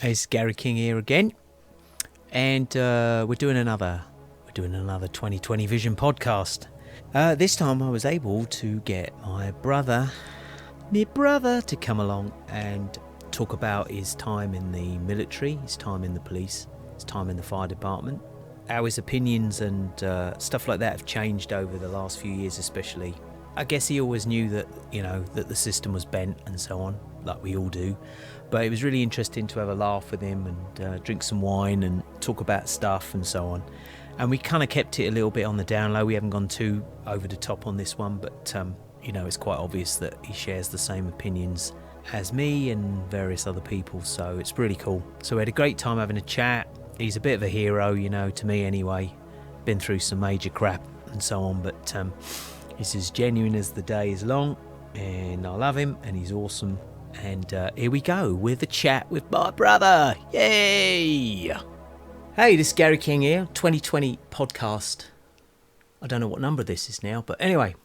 It's Gary King here again, and we're doing another 2020 Vision podcast. This time I was able to get my brother to come along and talk about his time in the military, his time in the police, his time in the fire department, how his opinions and stuff like that have changed over the last few years, especially. I guess he always knew that, that the system was bent and so on, like we all do. But it was really interesting to have a laugh with him and drink some wine and talk about stuff and so on. And we kind of kept it a little bit on the down low. We haven't gone too over the top on this one, but it's quite obvious that he shares the same opinions as me and various other people. So it's really cool. So we had a great time having a chat. He's a bit of a hero, to me anyway. Been through some major crap and so on, but he's as genuine as the day is long, and I love him, and he's awesome. And here we go with a chat with my brother. Yay! Hey, this is Gary King here, 2020 podcast. I don't know what number this is now, but anyway,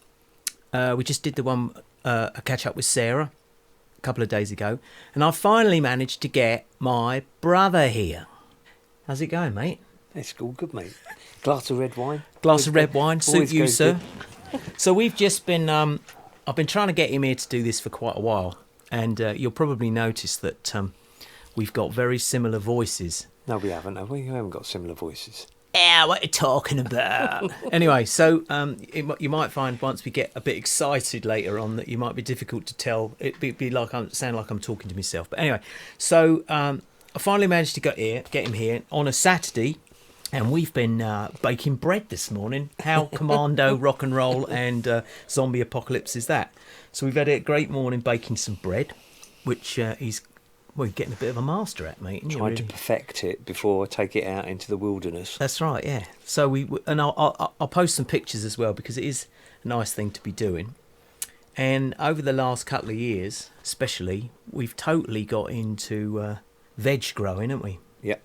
we just did a catch up with Sarah a couple of days ago, and I finally managed to get my brother here. How's it going, mate? It's all good, mate. Glass of red wine. Suit you, sir. So we've just been, I've been trying to get him here to do this for quite a while. And you'll probably notice that we've got very similar voices. No, we haven't, have we? We haven't got similar voices. Yeah, what are you talking about? Anyway, so you might find once we get a bit excited later on that you might be difficult to tell. It'd be like sound like I'm talking to myself. But anyway, so I finally managed to get him here on a Saturday. And we've been baking bread this morning. How commando, rock and roll and zombie apocalypse is that? So we've had a great morning baking some bread, which he's getting a bit of a master at, mate. Trying to perfect it before I take it out into the wilderness. That's right, yeah. So I'll post some pictures as well, because it is a nice thing to be doing. And over the last couple of years, especially, we've totally got into veg growing, haven't we? Yep.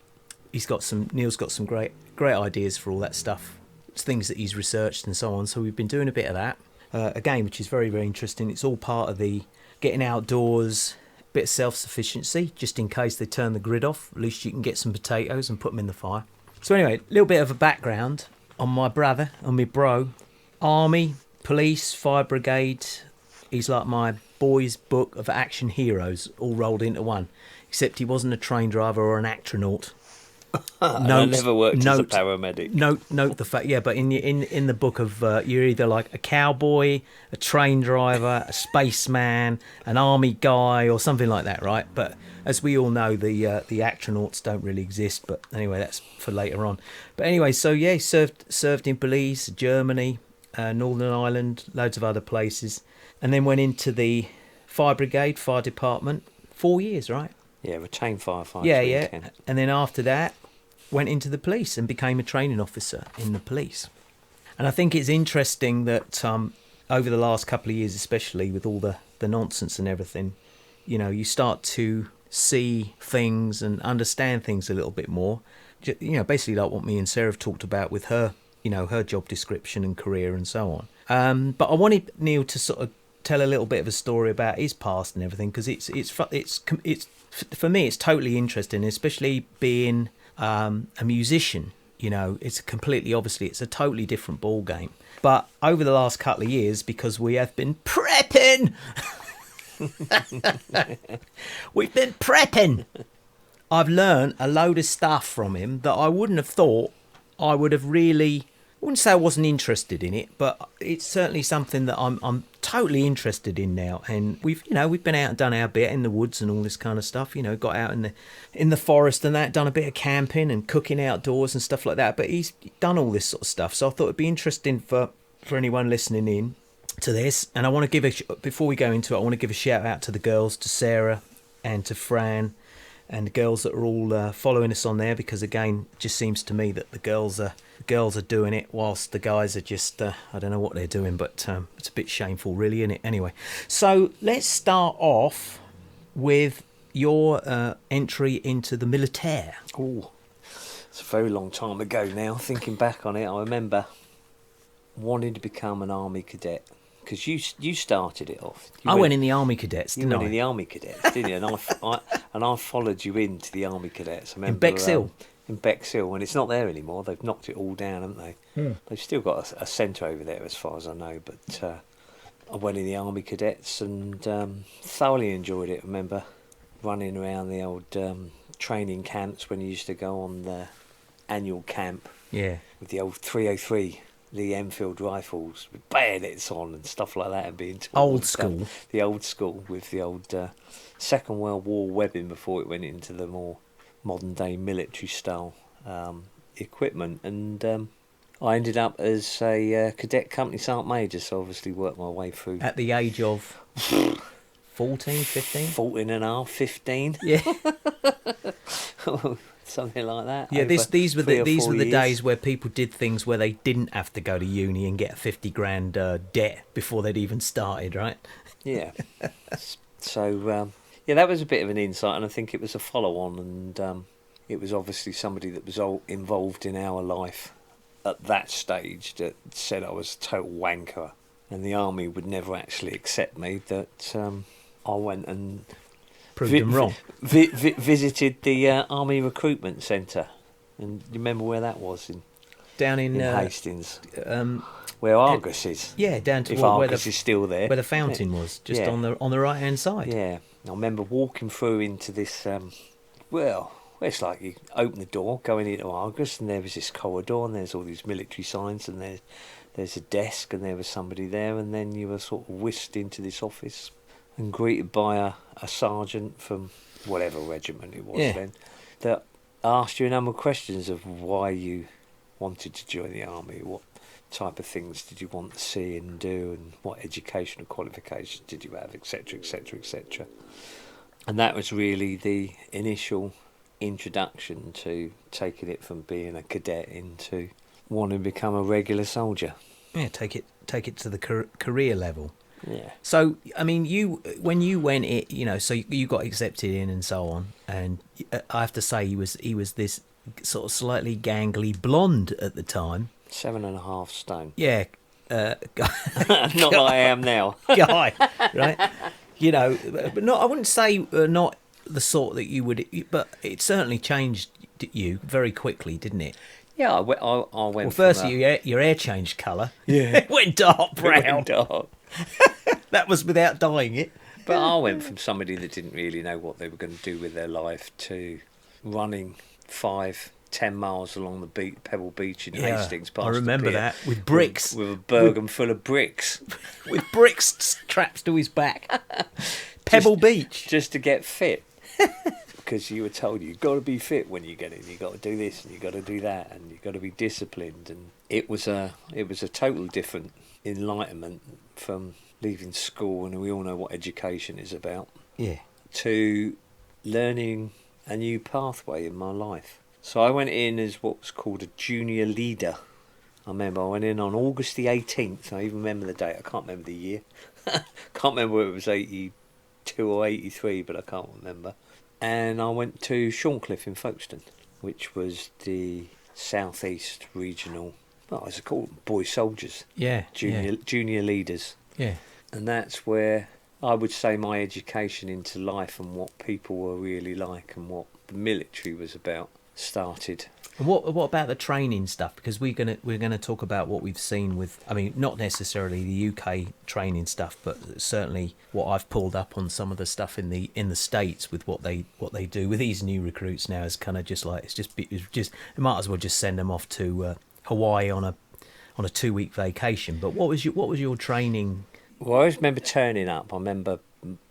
Neil's got some great ideas for all that stuff. It's things that he's researched and so on. So we've been doing a bit of that. Again, which is very, very interesting. It's all part of the getting outdoors, bit of self-sufficiency, just in case they turn the grid off. At least you can get some potatoes and put them in the fire. So anyway, a little bit of a background on my brother, on my bro. Army, police, fire brigade. He's like my boys' book of action heroes, all rolled into one. Except he wasn't a train driver or an astronaut. I never worked as a paramedic. Note the fact, yeah, but in the book of you're either like a cowboy, a train driver, a spaceman, an army guy, or something like that, right? But as we all know, the astronauts don't really exist. But anyway, that's for later on. But anyway, so yeah, he served in police, Germany, Northern Ireland, loads of other places, and then went into the fire brigade, fire department, 4 years, right? Yeah, retained firefighter. Yeah. And then after that, went into the police and became a training officer in the police. And I think it's interesting that over the last couple of years, especially with all the nonsense and everything, you start to see things and understand things a little bit more. Basically like what me and Sarah have talked about with her, her job description and career and so on. But I wanted Neil to sort of tell a little bit of a story about his past and everything, because it's for me it's totally interesting, especially being a musician. It's it's a totally different ball game. But over the last couple of years, because we have been prepping, we've been prepping. I've learned a load of stuff from him that I wouldn't have thought I would have really. I wouldn't say I wasn't interested in it, but it's certainly something that I'm totally interested in now. And we've been out and done our bit in the woods and all this kind of stuff. Got out in the forest and that, done a bit of camping and cooking outdoors and stuff like that. But he's done all this sort of stuff, so I thought it'd be interesting for anyone listening in to this. And I want to before we go into it, I want to give a shout out to the girls, to Sarah and to Fran, and the girls that are all following us on there, because again, it just seems to me that the girls are doing it whilst the guys are just I don't know what they're doing, but it's a bit shameful really, isn't it? Anyway, so let's start off with your entry into the militaire. Oh, it's a very long time ago now. Thinking back on it, I remember wanting to become an army cadet because you started it off. I went in the Army Cadets, You didn't went I? in the Army Cadets, didn't you? And I followed you into the Army Cadets. I remember, Bexhill? In Bexhill, and it's not there anymore. They've knocked it all down, haven't they? They've still got a centre over there, as far as I know. But I went in the Army Cadets and thoroughly enjoyed it. I remember running around the old training camps when you used to go on the annual camp. Yeah. With the old 303 Lee Enfield rifles with bayonets on and stuff like that, and being taught Old school. The old school with the old Second World War webbing before it went into the more modern day military style equipment. And I ended up as a cadet company sergeant major, so obviously worked my way through. At the age of 14, 15? 14 and a half, 15. Yeah. Something like that. Yeah, these were the years. days where people did things where they didn't have to go to uni and get a 50 grand debt before they'd even started, right? Yeah. So, yeah, that was a bit of an insight, and I think it was a follow-on, and it was obviously somebody that was involved in our life at that stage that said I was a total wanker, and the army would never actually accept me, that I went and Proved them wrong. Visited the Army Recruitment Centre. And you remember where that was? Down in Hastings. Where Argus is. Yeah, down to if where Argus is still there. Where the fountain was, just on the right hand side. Yeah. I remember walking through into this, well, it's like you open the door, going into Argus, and there was this corridor, and there's all these military signs, and there's a desk, and there was somebody there, and then you were sort of whisked into this office and greeted by a sergeant from whatever regiment it was then, that asked you a number of questions of why you wanted to join the army, what type of things did you want to see and do, and what educational qualifications did you have, etc, etc, etc. And that was really the initial introduction to taking it from being a cadet into wanting to become a regular soldier. Yeah, take it to the career level. Yeah. So, I mean, when you went, so you got accepted in and so on, and I have to say he was this sort of slightly gangly blonde at the time. 7.5 stone. Yeah. Not that I am now. Guy, right? But not. I wouldn't say not the sort that you would, but it certainly changed you very quickly, didn't it? Yeah, I went. Well, firstly, your hair changed colour. Yeah, it went dark brown. It went dark. That was without dyeing it. But I went from somebody that didn't really know what they were going to do with their life to running 5-10 miles along the Pebble Beach in Hastings. I remember that, with bricks. With a Bergen full of bricks. With bricks strapped to his back. Pebble Beach. Just to get fit. Because you were told you've got to be fit when you get in. You've got to do this and you've got to do that and you've got to be disciplined. And it was a total different enlightenment from leaving school, and we all know what education is about, to learning a new pathway in my life. So I went in as what was called a junior leader. I remember I went in on August the 18th. I even remember the date. I can't remember the year. Can't remember whether it was 82 or 83, but I can't remember. And I went to Shorncliffe in Folkestone, which was the southeast regional, well, as I call them, boy soldiers. Junior leaders. Yeah. And that's where I would say my education into life and what people were really like and what the military was about started. And what about the training stuff? Because we're gonna talk about what we've seen with, I mean, not necessarily the UK training stuff, but certainly what I've pulled up on some of the stuff in the States with what they do with these new recruits now is kind of just like it's just you might as well just send them off to Hawaii on a 2-week vacation. But what was your training? Well, I always remember turning up. I remember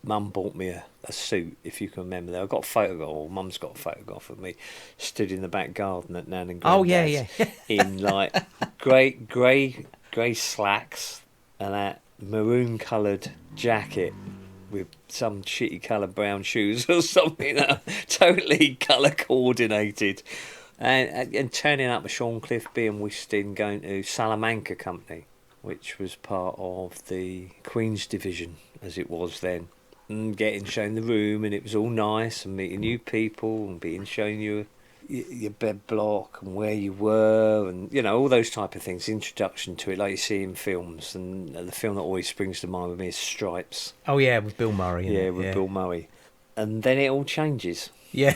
Mum bought me a suit, if you can remember that. I got a photograph, or Mum's got a photograph of me stood in the back garden at Nan and Granddad's. Oh, yeah. In like grey slacks and that maroon coloured jacket with some shitty coloured brown shoes or something, totally colour coordinated. And turning up at Shorncliffe, being whisked in, going to Salamanca Company, which was part of the Queen's Division, as it was then. And getting shown the room, and it was all nice, and meeting new people, and being shown you your bed block and where you were, and all those type of things. Introduction to it, like you see in films, and the film that always springs to mind with me is Stripes. Oh yeah, with Bill Murray. Yeah, with Bill Murray, and then it all changes. Yeah,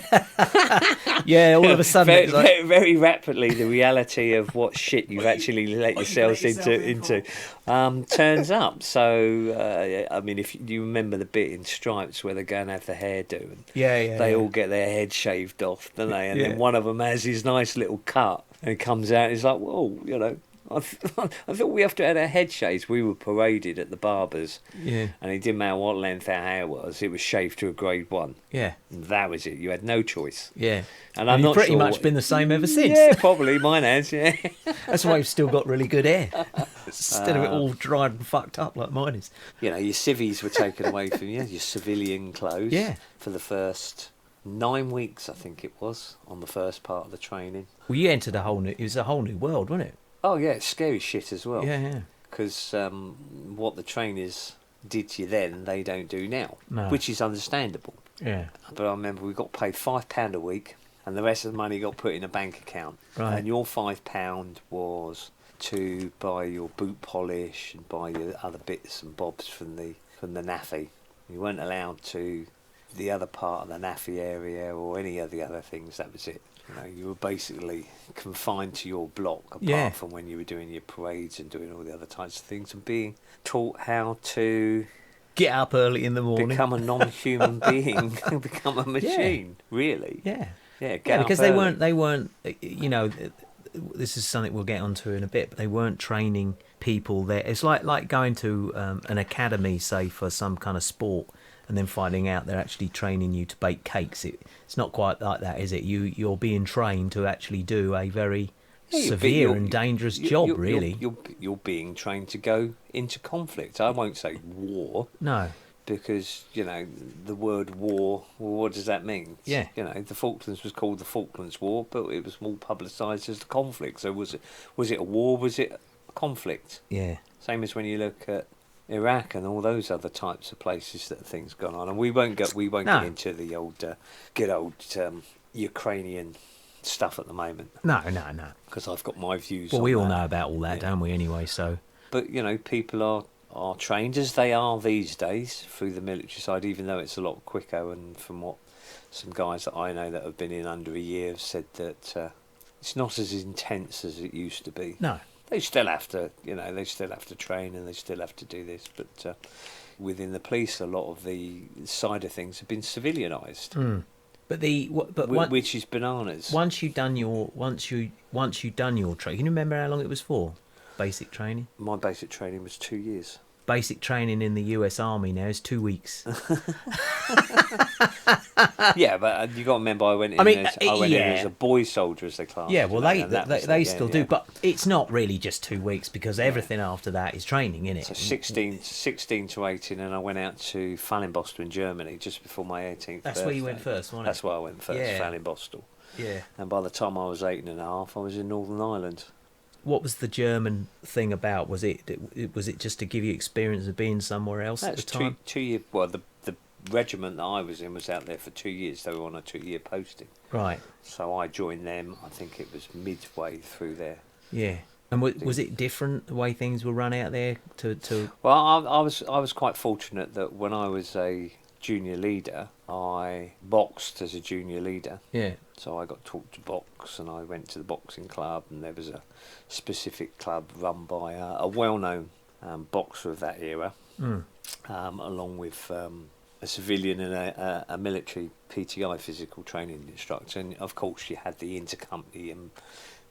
yeah. All of a sudden, very, it's like... very, very rapidly, the reality of what shit you've actually let yourselves into turns up. So, I mean, if you remember the bit in Stripes where they go and have the hairdo, and they all get their head shaved off, don't they? And then one of them has his nice little cut, and he comes out. And he's like, "Whoa, I thought we have to have our head shaved." We were paraded at the barbers, and it didn't matter what length our hair was; it was shaved to a grade 1. Yeah, and that was it. You had no choice. Yeah, and I'm you've not pretty sure much been the same ever since. Yeah, probably mine has. Yeah, that's why you've still got really good hair instead of it all dried and fucked up like mine is. Your civvies were taken away from you, your civilian clothes. Yeah, for the first 9 weeks, I think it was, on the first part of the training. Well, you entered it was a whole new world, wasn't it? Oh yeah, it's scary shit as well. Yeah. Because what the trainers did to you then, they don't do now, which is understandable. Yeah. But I remember we got paid £5 a week, and the rest of the money got put in a bank account. Right. And your £5 was to buy your boot polish and buy your other bits and bobs from the naffy. You weren't allowed to the other part of the naffy area or any of the other things. That was it. You were basically confined to your block, apart from when you were doing your parades and doing all the other types of things, and being taught how to get up early in the morning, become a non-human being, become a machine. Really? Yeah. Because they weren't. This is something we'll get onto in a bit, but they weren't training people there. It's like going to an academy, say, for some kind of sport, and then finding out they're actually training you to bake cakes. It's not quite like that, is it? You're being trained to actually do a very severe and dangerous job, really. You're being trained to go into conflict. I won't say war. No. Because, the word war, well, what does that mean? Yeah. The Falklands was called the Falklands War, but it was more publicised as the conflict. So was it a war? Was it a conflict? Yeah. Same as when you look at Iraq and all those other types of places that things gone on, and we won't get into the good old Ukrainian stuff at the moment. No. Because I've got my views. Well, on we all that. know about all that, don't we? Anyway, so. But people are trained as they are these days through the military side, even though it's a lot quicker. And from what some guys that I know that have been in under a year have said, that it's not as intense as it used to be. No. They still have to, they still have to train and they still have to do this. But within the police, a lot of the side of things have been civilianised. Mm. Which is bananas. Once you've done your training, can you remember how long it was for? Basic training. My basic training was 2 years. Basic training in the US Army now is 2 weeks. Yeah, but you got to remember, I went in as a boy soldier, as they class. Yeah, well, they still do, but it's not really just 2 weeks, because everything after that is training, isn't it? So 16 to 18, and I went out to Fallenbostel in Germany just before my 18th That's birthday. where you went first, wasn't it? That's where I went first, Fallenbostel. Yeah. And by the time I was 18 and a half, I was in Northern Ireland. What was the German thing about? Was it just to give you experience of being somewhere else at the time? 2 year. Well, the regiment that I was in was out there for 2 years. They were on a 2-year posting. Right. So I joined them. I think it was midway through there. Yeah. And was it different the way things were run out there? Well, I was quite fortunate that when I was a junior leader, I boxed as a junior leader. Yeah. So I got taught to box, and I went to the boxing club, and there was a specific club run by a well-known boxer of that era, along with a civilian and a military PTI physical training instructor. And of course you had the intercompany and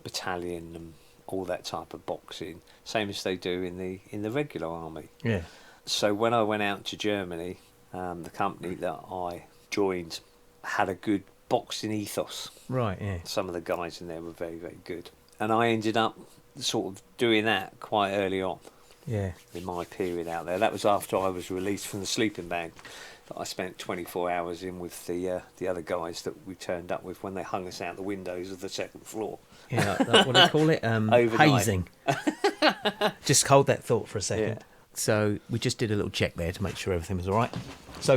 battalion and all that type of boxing, same as they do in the regular army. Yeah. So when I went out to Germany, the company that I joined had a good boxing ethos. Right, yeah. Some of the guys in there were very, very good. And I ended up sort of doing that quite early on. Yeah. In my period out there. That was after I was released from the sleeping bag. That I spent 24 hours in with the other guys that we turned up with when they hung us out the windows of the second floor. Yeah, what do they call it? Hazing. Just hold that thought for a second. Yeah. So we just did a little check there to make sure everything was all right. So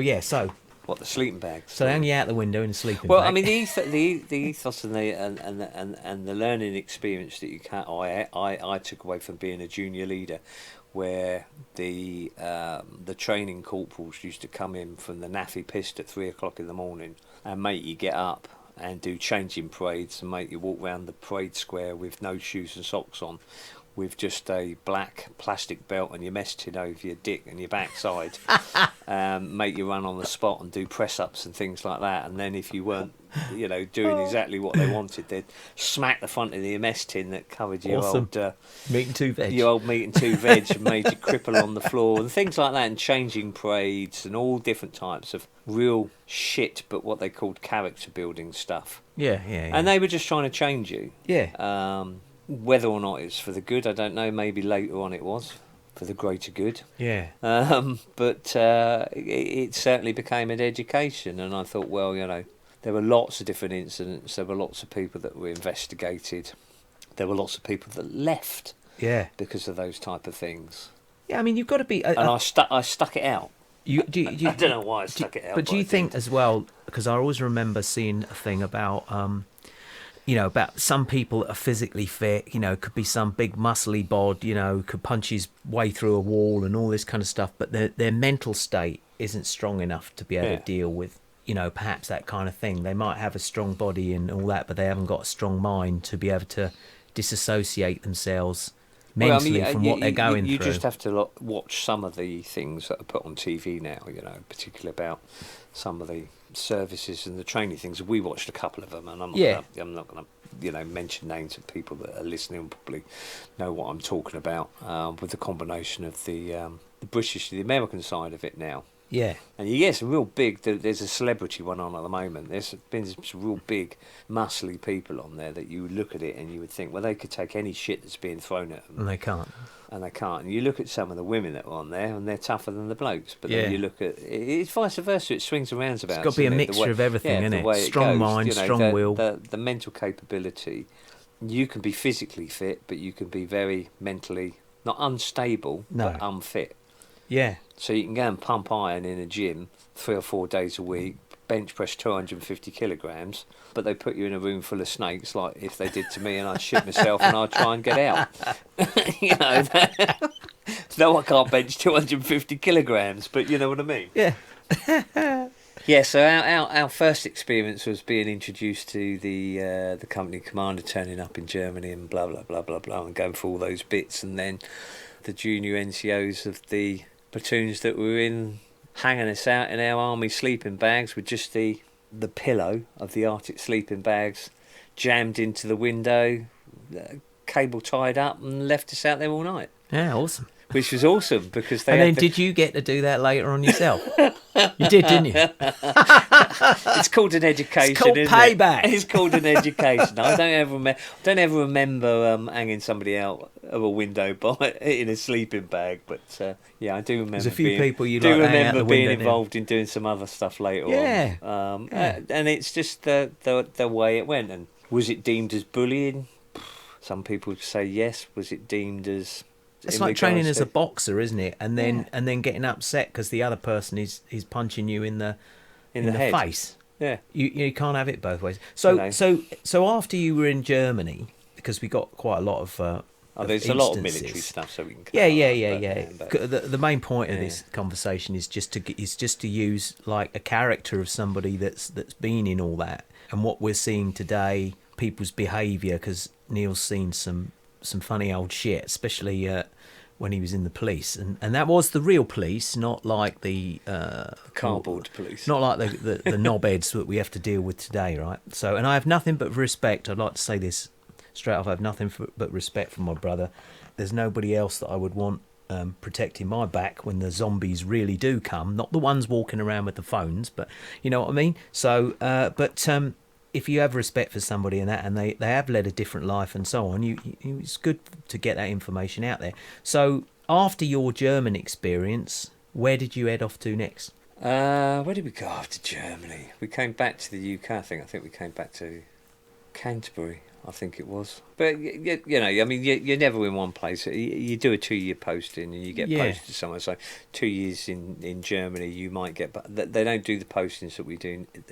What, the sleeping bags? So they hang you out the window in a sleeping Well, bag. I mean, the ethos and the learning experience that you can I took away from being a junior leader, where the training corporals used to come in from the naffy pissed at 3 o'clock in the morning and make you get up and do changing parades and make you walk round the parade square with no shoes and socks on, with just a black plastic belt and your mess tin over your dick and your backside, make you run on the spot and do press-ups and things like that. And then if you weren't, doing exactly what they wanted, they'd smack the front of the mess tin that covered your Awesome. old Meat and two veg. your old meat and two veg and made you cripple on the floor and things like that, and changing parades and all different types of real shit, but what they called character building stuff. Yeah. And they were just trying to change you. Yeah. Whether or not it's for the good, I don't know. Maybe later on it was for the greater good. Yeah. But it certainly became an education, and I thought, well, there were lots of different incidents. There were lots of people that were investigated. There were lots of people that left. Yeah. Because of those type of things. Yeah. I mean, you've got to be. And I stuck it out. You I don't know why I stuck it out. But do you think as well? Because I always remember seeing a thing about. About some people that are physically fit, could be some big muscly bod, could punch his way through a wall and all this kind of stuff, but their mental state isn't strong enough to be able to deal with, perhaps that kind of thing. They might have a strong body and all that, but they haven't got a strong mind to be able to disassociate themselves mentally from what they're going through. You just have to watch some of the things that are put on TV now, particularly about some of the services and the training things. We watched a couple of them, and I'm not going to mention names of people that are listening and probably know what I'm talking about, with the combination of the British, the American side of it now. Yeah. And you get some real big, there's a celebrity one on at the moment. There's been some real big, muscly people on there that you would look at it and you would think, well, they could take any shit that's being thrown at them. And they can't. And you look at some of the women that are on there and they're tougher than the blokes. But then you look at, it's vice versa, it swings and roundabouts. It's got to be a mixture of everything, isn't it? Strong mind, strong will. The mental capability. You can be physically fit, but you can be very mentally, not unstable, but unfit. Yeah. So you can go and pump iron in a gym 3 or 4 days a week, bench press 250 kilograms, but they put you in a room full of snakes, like if they did to me, and I'd shit myself and I'd try and get out. No, I can't bench 250 kilograms, but you know what I mean? Yeah. Yeah, so our first experience was being introduced to the company commander turning up in Germany and blah, blah, blah, blah, blah, and going through all those bits, and then the junior NCOs of the platoons that were in hanging us out in our army sleeping bags with just the pillow of the Arctic sleeping bags jammed into the window, cable tied up, and left us out there all night. Yeah, awesome. Which was awesome because they. And then did you get to do that later on yourself? You did, didn't you? It's called an education. It's called payback. It's called an education. I don't ever remember hanging somebody out of a window in a sleeping bag. But I do remember. There's a few people you do like hang out remember the being window involved in doing some other stuff later on. Yeah. And it's just the way it went. And was it deemed as bullying? Some people say yes. Was it deemed as? It's like training as a boxer, isn't it? And then getting upset because the other person is punching you in the head. face. Yeah, you can't have it both ways. So after you were in Germany, because we got quite a lot of there's a lot of military stuff, so we can. The main point of this conversation is just to use like a character of somebody that's been in all that, and what we're seeing today, people's behaviour, because Neil's seen some funny old shit, especially when he was in the police, and that was the real police, not like the cardboard police, not like the knobheads that we have to deal with today, right? So, and I have nothing but respect. I'd like to say this straight off. I have nothing but respect for my brother. There's nobody else that I would want protecting my back when the zombies really do come. Not the ones walking around with the phones, but you know what I mean. So, if you have respect for somebody and that, and they have led a different life and so on, it's good to get that information out there. So after your German experience, where did you head off to next? Where did we go after Germany? We came back to the UK, I think we came back to Canterbury. I think it was. But you know, I mean, you're never in one place. You do a 2-year posting and you get posted somewhere. So 2 years in Germany, you might get. But they don't do the postings that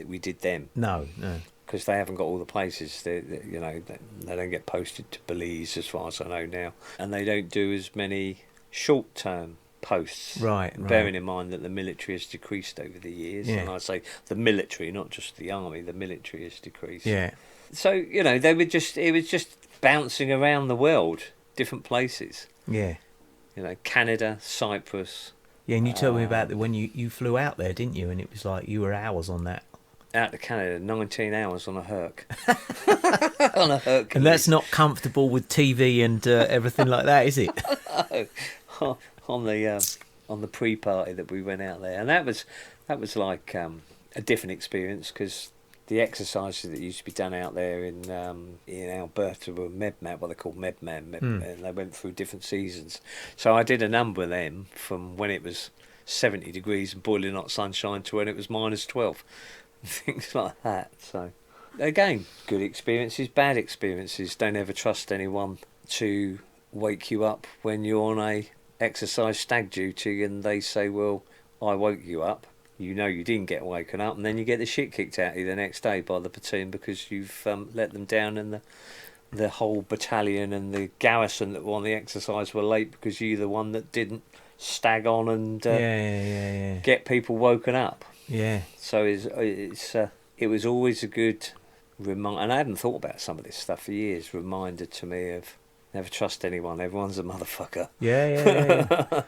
we did them. No. Because they haven't got all the places. They don't get posted to Belize, as far as I know now, and they don't do as many short-term posts. Right. Bearing in mind that the military has decreased over the years, and I say the military, not just the army. The military has decreased. Yeah. So it was just bouncing around the world, different places. Yeah. Canada, Cyprus. Yeah, and you told me about when you flew out there, didn't you? And it was like you were hours on that. Out to Canada, 19 hours on a Herc. On a Herc. And that's not comfortable with TV and everything like that, is it? on the pre-party that we went out there, and that was like a different experience, because the exercises that used to be done out there in Alberta were MEBMAT, what they call MEBMAT, and they went through different seasons. So I did a number of them from when it was 70 degrees and boiling hot sunshine to when it was -12. Things like that. So again, good experiences, bad experiences. Don't ever trust anyone to wake you up when you're on a exercise stag duty and they say, well, I woke you up. You didn't get woken up, and then you get the shit kicked out of you the next day by the platoon because you've let them down, and the whole battalion and the garrison that were on the exercise were late because you're the one that didn't stag on and get people woken up. Yeah. So it was always a good reminder, and I hadn't thought about some of this stuff for years. Reminder to me of never trust anyone. Everyone's a motherfucker. Yeah.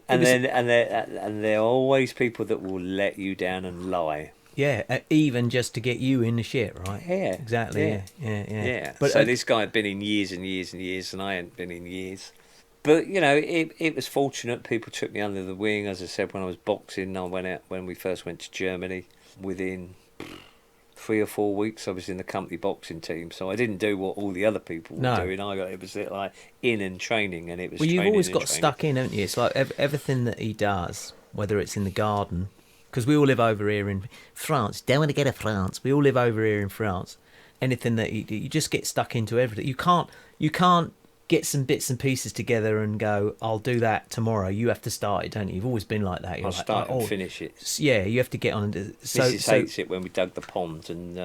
And there are always people that will let you down and lie. Yeah, even just to get you in the shit, right? Yeah, exactly. Yeah. But so this guy had been in years and years and years, and I hadn't been in years. But it was fortunate. People took me under the wing. As I said, when I was boxing, I went out when we first went to Germany. Within 3 or 4 weeks, I was in the company boxing team. So I didn't do what all the other people were doing. It was like in and training, and it was. Well, you've always got stuck in, haven't you? It's like everything that he does, whether it's in the garden, because we all live over here in France. Don't want to go to France. We all live over here in France. Anything that you just get stuck into everything. You can't get some bits and pieces together and go, I'll do that tomorrow. You have to start it, don't you? You've always been like that. I'll start and finish it. Yeah, you have to get on and do it. Mrs. hates it when we dug the pond, and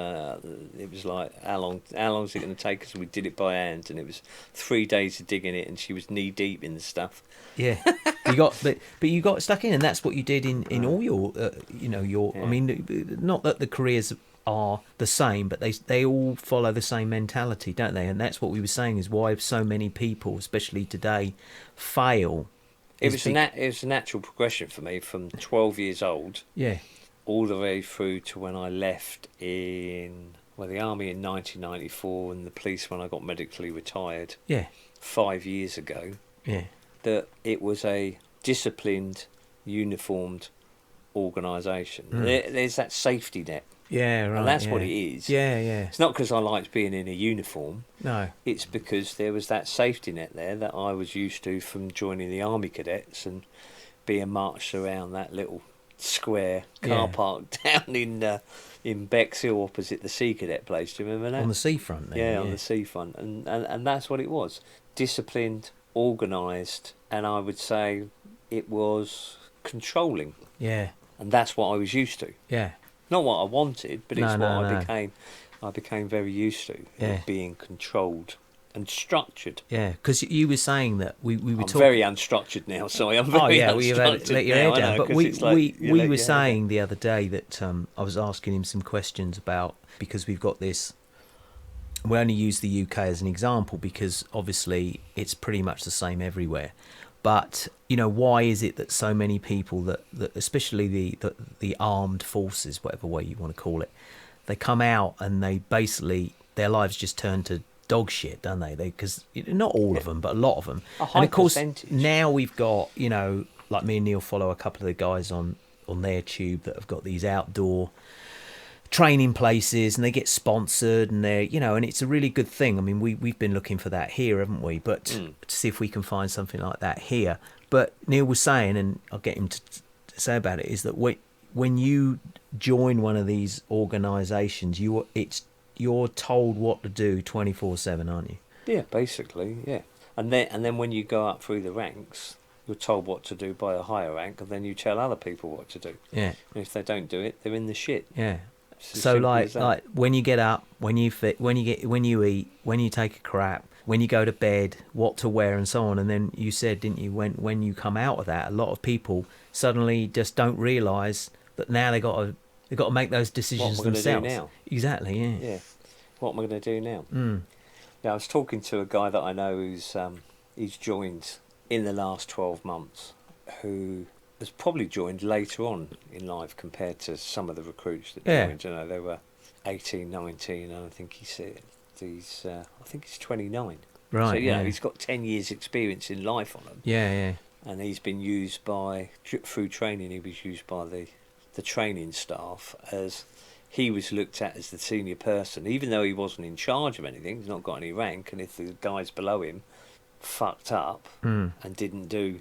it was like, how long is it going to take us? And we did it by hand, and it was 3 days of digging it, and she was knee deep in the stuff. Yeah, but you got stuck in, and that's what you did in all your, I mean, not that the careers are the same, but they all follow the same mentality, don't they? And that's what we were saying, is why so many people, especially today, fail. It was a natural progression for me from 12 years old, all the way through to when I left the army in 1994 and the police when I got medically retired. 5 years ago. That it was a disciplined, uniformed organisation. There's that safety net. Yeah, right. And that's what it is. Yeah. It's not because I liked being in a uniform. No. It's because there was that safety net there that I was used to from joining the Army Cadets and being marched around that little square car park down in Bexhill opposite the Sea Cadet place. Do you remember that? On the seafront there. Yeah, on the seafront. And that's what it was. Disciplined, organised, and I would say it was controlling. Yeah. And that's what I was used to. Yeah. Not what I wanted, but it's I became very used to, being controlled and structured. Yeah, because you were saying that we were talking. Very unstructured now, sorry. I'm very unstructured you've let your hair down. But we were saying the other day that I was asking him some questions about, because we've got this. We only use the UK as an example because obviously it's pretty much the same everywhere. But why is it that so many people that especially the armed forces, whatever way you want to call it, they come out and they basically their lives just turn to dog shit, don't they? Because not all of them, but a lot of them. And of course, now we've got like me and Neil follow a couple of the guys on their tube that have got these outdoor training places, and they get sponsored, and they're and it's a really good thing. I mean, we've been looking for that here, haven't we? But to see if we can find something like that here. But Neil was saying, and I'll get him to say about it, is that when you join one of these organisations, you're told what to do 24/7, aren't you? Yeah, basically, yeah. And then when you go up through the ranks, you're told what to do by a higher rank, and then you tell other people what to do. Yeah. And if they don't do it, they're in the shit. Yeah. It's as So simple like as that. like when you get up, when you eat, when you take a crap, when you go to bed, what to wear and so on. And then you said, didn't you, when you come out of that, a lot of people suddenly just don't realise that now they got to make those decisions What am I gonna do themselves. now? Exactly. Yeah. Yeah. What am I going to do now? Mm. Now, I was talking to a guy that I know he's joined in the last 12 months, who has probably joined later on in life compared to some of the recruits that joined. You know, they were 18, 19, and I think I think he's 29. Right. So, yeah. he's got 10 years experience in life on him. Yeah. Yeah. And he's been used through training, he was used by the training staff as... He was looked at as the senior person, even though he wasn't in charge of anything. He's not got any rank, and if the guys below him fucked up and didn't do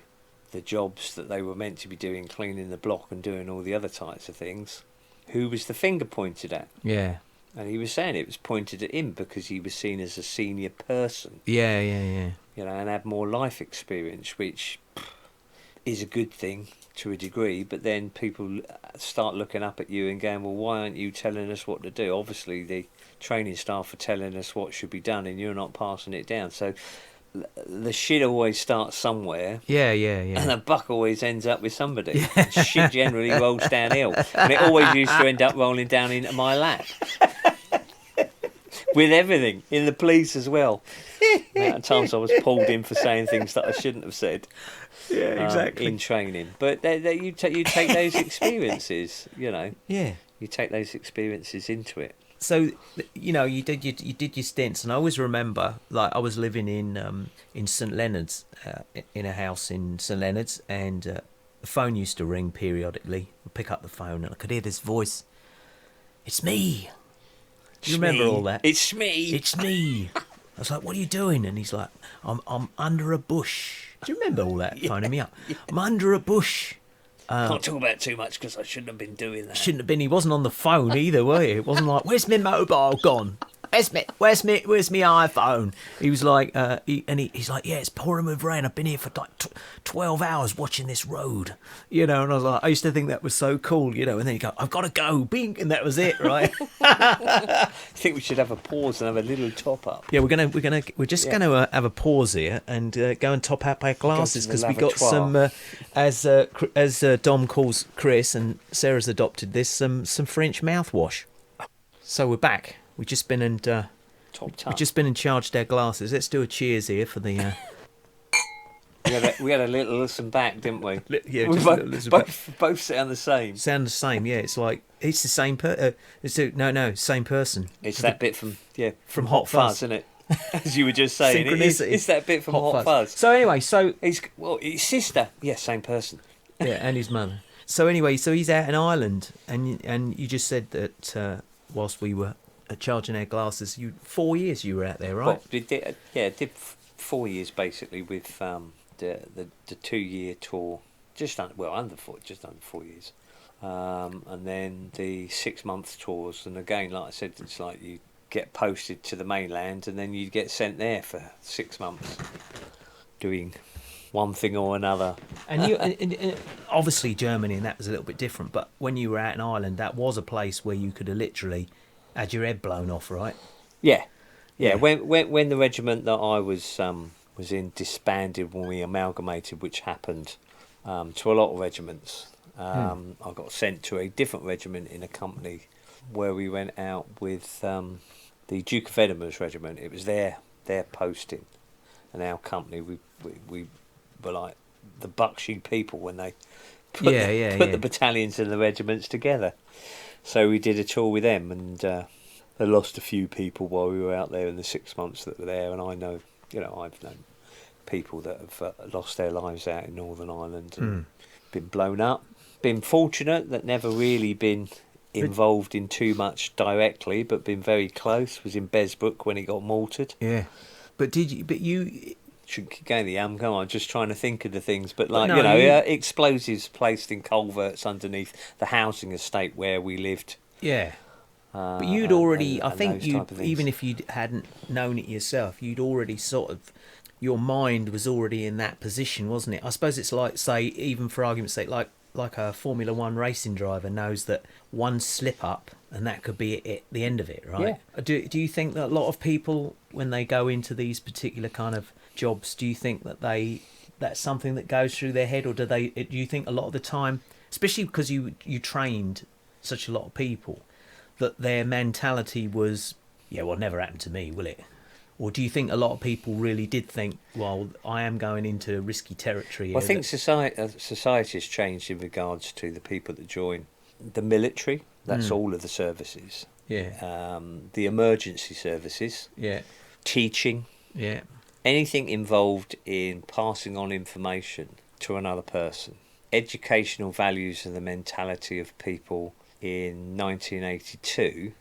the jobs that they were meant to be doing, cleaning the block and doing all the other types of things, who was the finger pointed at? Yeah. And he was saying it was pointed at him because he was seen as a senior person. Yeah. Yeah. Yeah. You know, and had more life experience, which is a good thing to a degree, but then people start looking up at you and going, well, why aren't you telling us what to do? Obviously the training staff are telling us what should be done and you're not passing it down. So the shit always starts somewhere. Yeah. Yeah. Yeah. And the buck always ends up with somebody. And shit generally rolls downhill. And it always used to end up rolling down into my lap. With everything, in the police as well. The amount of times I was pulled in for saying things that I shouldn't have said. Yeah. Exactly. In training, but you take those experiences, you know. Yeah. You take those experiences into it. So, you know, you did your stints, and I always remember, like, I was living in St Leonard's, in a house in St Leonard's, and the phone used to ring periodically. I'd pick up the phone, and I could hear this voice. It's me. Do you remember all that? It's me. It's me. I was like, what are you doing? And he's like, I'm under a bush. Do you remember all that? Phoning me up. I'm under a bush. Can't talk about it too much because I shouldn't have been doing that. Shouldn't have been. He wasn't on the phone either, were he? It wasn't like, where's my mobile gone? Where's me iPhone? He was like, he's like, yeah, it's pouring with rain. I've been here for like 12 hours watching this road, you know. And I was like, I used to think that was so cool, you know. And then you go, I've got to go, bing, and that was it, right? I think we should have a pause and have a little top up. Yeah, we're just gonna have a pause here and go and top up our glasses because we got some, as Dom calls Chris and Sarah's adopted this, some French mouthwash. So we're back. We've just been and charged our glasses. Let's do a cheers here for the. We had a little listen back, didn't we? Yeah, we just a little listen back. both sound the same. Sound the same, yeah. It's like it's the same same person. It's that bit from Hot Fuzz, isn't it? As you were just saying, it's that bit from Hot Fuzz. So anyway, his sister, same person. Yeah, and his mother. So anyway, he's out in Ireland, and you just said that whilst we were charging our glasses, 4 years you were out there, right? Well, did 4 years basically with the 2 year tour, just under 4 years, and then the 6 month tours. And again, like I said, it's like you get posted to the mainland, and then you get sent there for 6 months, doing one thing or another. And you, and obviously Germany, and that was a little bit different. But when you were out in Ireland, that was a place where you could have literally had your head blown off, right? Yeah. When the regiment that I was in disbanded, when we amalgamated, which happened to a lot of regiments, I got sent to a different regiment in a company where we went out with the Duke of Edinburgh's regiment. It was their posting, and our company we were like the Buckshee people when they put the battalions and the regiments together. So we did a tour with them, and they lost a few people while we were out there in the 6 months that were there. And I know, I've known people that have lost their lives out in Northern Ireland and been blown up. Been fortunate that never really been involved in too much directly, but been very close. Was in Besbrook when it got mortared. Yeah, but you should keep going the come on, just trying to think of the things, but explosives placed in culverts underneath the housing estate where we lived. Yeah. But you'd already, I and think those you, type of things. even if you hadn't known it yourself, you'd already sort of, your mind was already in that position, wasn't it? I suppose it's like, say, even for argument's sake, like a Formula One racing driver knows that one slip up and that could be it, the end of it, right? Yeah. Do you think that a lot of people, when they go into these particular kind of jobs, do you think that that's something that goes through their head, or do you think a lot of the time, especially because you trained such a lot of people, that their mentality was, yeah, well, never happened to me, will it? Or do you think a lot of people really did think, well, I am going into risky territory? Well, I think society has changed in regards to the people that join the military. That's all of the services. Yeah. The emergency services. Yeah. Teaching. Yeah. Anything involved in passing on information to another person. Educational values and the mentality of people in 1982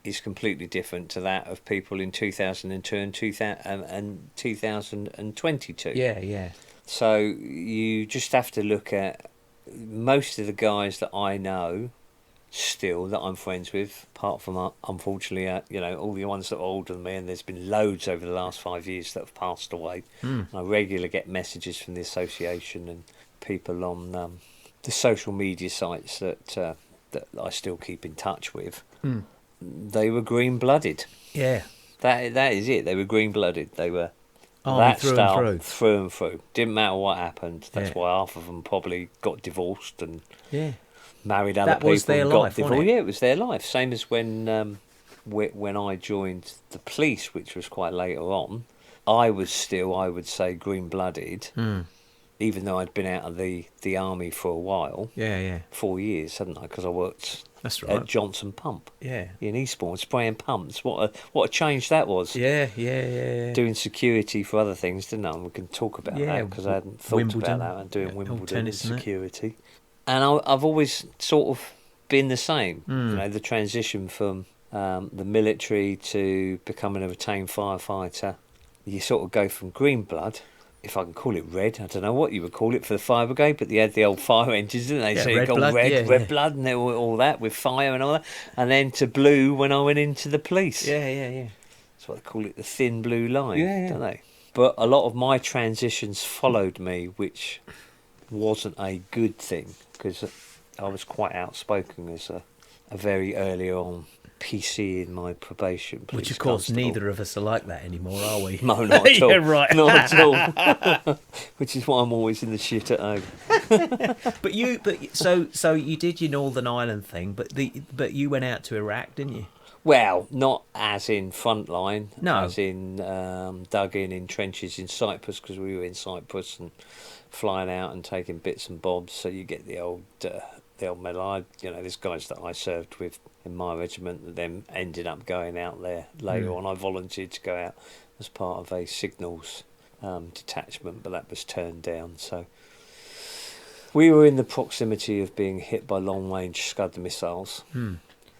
is completely different to that of people in 2002 and 2022. Yeah. So you just have to look at most of the guys that I know still that I'm friends with, apart from unfortunately all the ones that are older than me, and there's been loads over the last 5 years that have passed away. I regularly get messages from the association and people on the social media sites that I still keep in touch with. They were green-blooded. Yeah. That is it. They were green-blooded. They were Army that through style and through and through. Didn't matter what happened. That's Yeah. why half of them probably got divorced and Yeah. married other That people was their and got life, wasn't divorced. it? Yeah, it was their life. Same as when I joined the police, which was quite later on. I was still, I would say, green-blooded, even though I'd been out of the army for a while. Yeah. 4 years, hadn't I? Because I worked That's at right. Johnson Pump Yeah. in Eastbourne, spraying pumps. What a change that was. Yeah. Doing security for other things, didn't I? And we can talk about that because I hadn't thought Wimbledon, about that. And doing all Wimbledon and tennis and that. security. And I've always sort of been the same. The transition from the military to becoming a retained firefighter. You sort of go from green blood, if I can call it red. I don't know what you would call it for the fire brigade, but they had the old fire engines, didn't they? Yeah, So you red got blood, red blood, and all that with fire and all that. And then to blue when I went into the police. Yeah. That's what they call it, the thin blue line, Yeah. don't they? But a lot of my transitions followed me, which wasn't a good thing, because I was quite outspoken as a very early on PC in my probation. Which, of course, constable. neither of us are like that anymore, are we? No, not at all. Yeah, right. Not at all. Which is why I'm always in the shit at home. So you did your Northern Ireland thing, but you went out to Iraq, didn't you? Well, not as in frontline. No. As in dug in trenches in Cyprus, because we were in Cyprus and flying out and taking bits and bobs. So you get the old medal. There's guys that I served with in my regiment that then ended up going out there later on. I volunteered to go out as part of a signals detachment, but that was turned down. So we were in the proximity of being hit by long-range Scud missiles.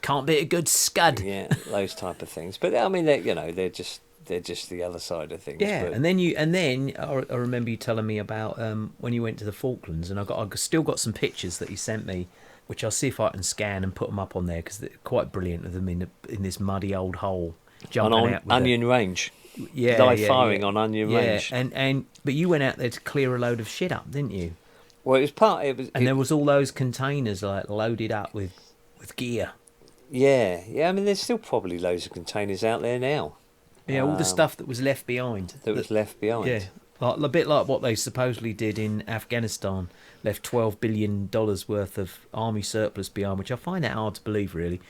Can't be a good scud. Yeah, those type of things. But I mean, they're just the other side of things. Yeah, but and then I remember you telling me about when you went to the Falklands, and I still got some pictures that you sent me, which I'll see if I can scan and put them up on there because they're quite brilliant of them in this muddy old hole jumping on out with Onion Range. live Live firing on Onion Range. and but you went out there to clear a load of shit up, didn't you? Well, There was all those containers like loaded up with gear. Yeah. I mean, there's still probably loads of containers out there now. Yeah, all the stuff that was left behind. That was left behind. Yeah, like a bit like what they supposedly did in Afghanistan, left $12 billion worth of army surplus behind, which I find that hard to believe, really,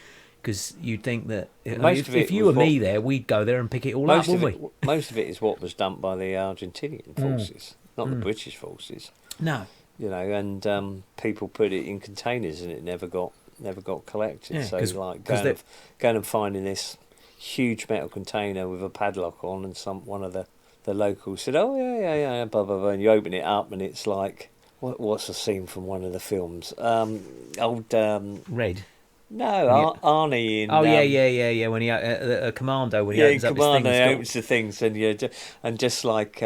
because you'd think that if you were me there, we'd go there and pick it all up, wouldn't we? Most of it is what was dumped by the Argentinian forces, not the British forces. No. And people put it in containers and it never got collected. Yeah, so like going and finding this huge metal container with a padlock on, and one of the locals said, "Oh yeah, blah blah blah," and you open it up and it's like what's a scene from one of the films? Red. No, Arnie in. Oh yeah. When he a commando when he opens up his commando things. opens the things and just like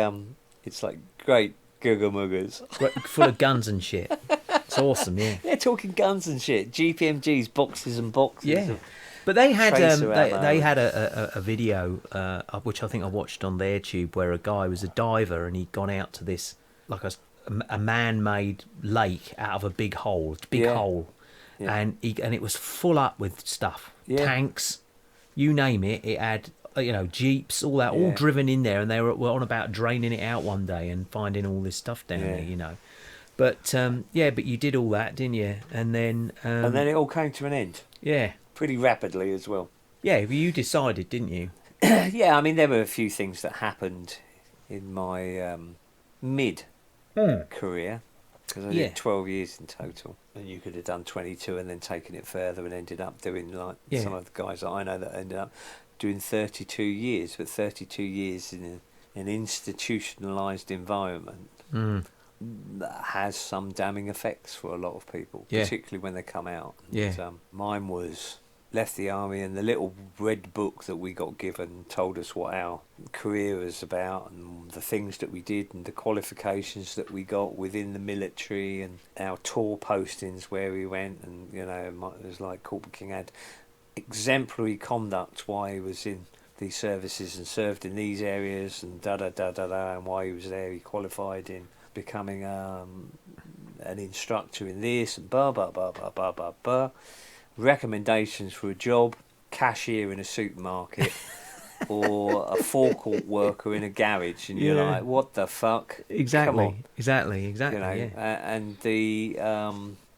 it's like great Gugger Full of guns and shit. It's awesome, yeah. They're talking guns and shit. GPMGs, boxes and boxes. Yeah. But they had tracer ammo. they had a video which I think I watched on their tube, where a guy was a diver and he'd gone out to this like a man-made lake out of a big hole, Yeah. hole, Yeah. and it was full up with stuff, Yeah. tanks, you name it. It had jeeps, all that, all Yeah. driven in there, and they were on about draining it out one day and finding all this stuff down Yeah. there. But but you did all that, didn't you? And then it all came to an end yeah. pretty rapidly as well. Yeah, you decided, didn't you? Yeah, I mean, there were a few things that happened in my mid-career, because I Yeah. did 12 years in total, and you could have done 22 and then taken it further and ended up doing, like, Yeah. some of the guys that I know that ended up doing 32 years, but 32 years in an institutionalised environment that has some damning effects for a lot of people, Yeah. particularly when they come out. And, Yeah. mine was left the army, and the little red book that we got given told us what our career was about and the things that we did and the qualifications that we got within the military and our tour postings where we went. And it was like Corporal King had exemplary conduct why he was in these services and served in these areas and and why he was there. He qualified in becoming an instructor in this and blah blah blah blah blah blah blah. Recommendations for a job: cashier in a supermarket or a forecourt worker in a garage, and you're like, what the fuck? Exactly. Come on. Exactly. Yeah. And the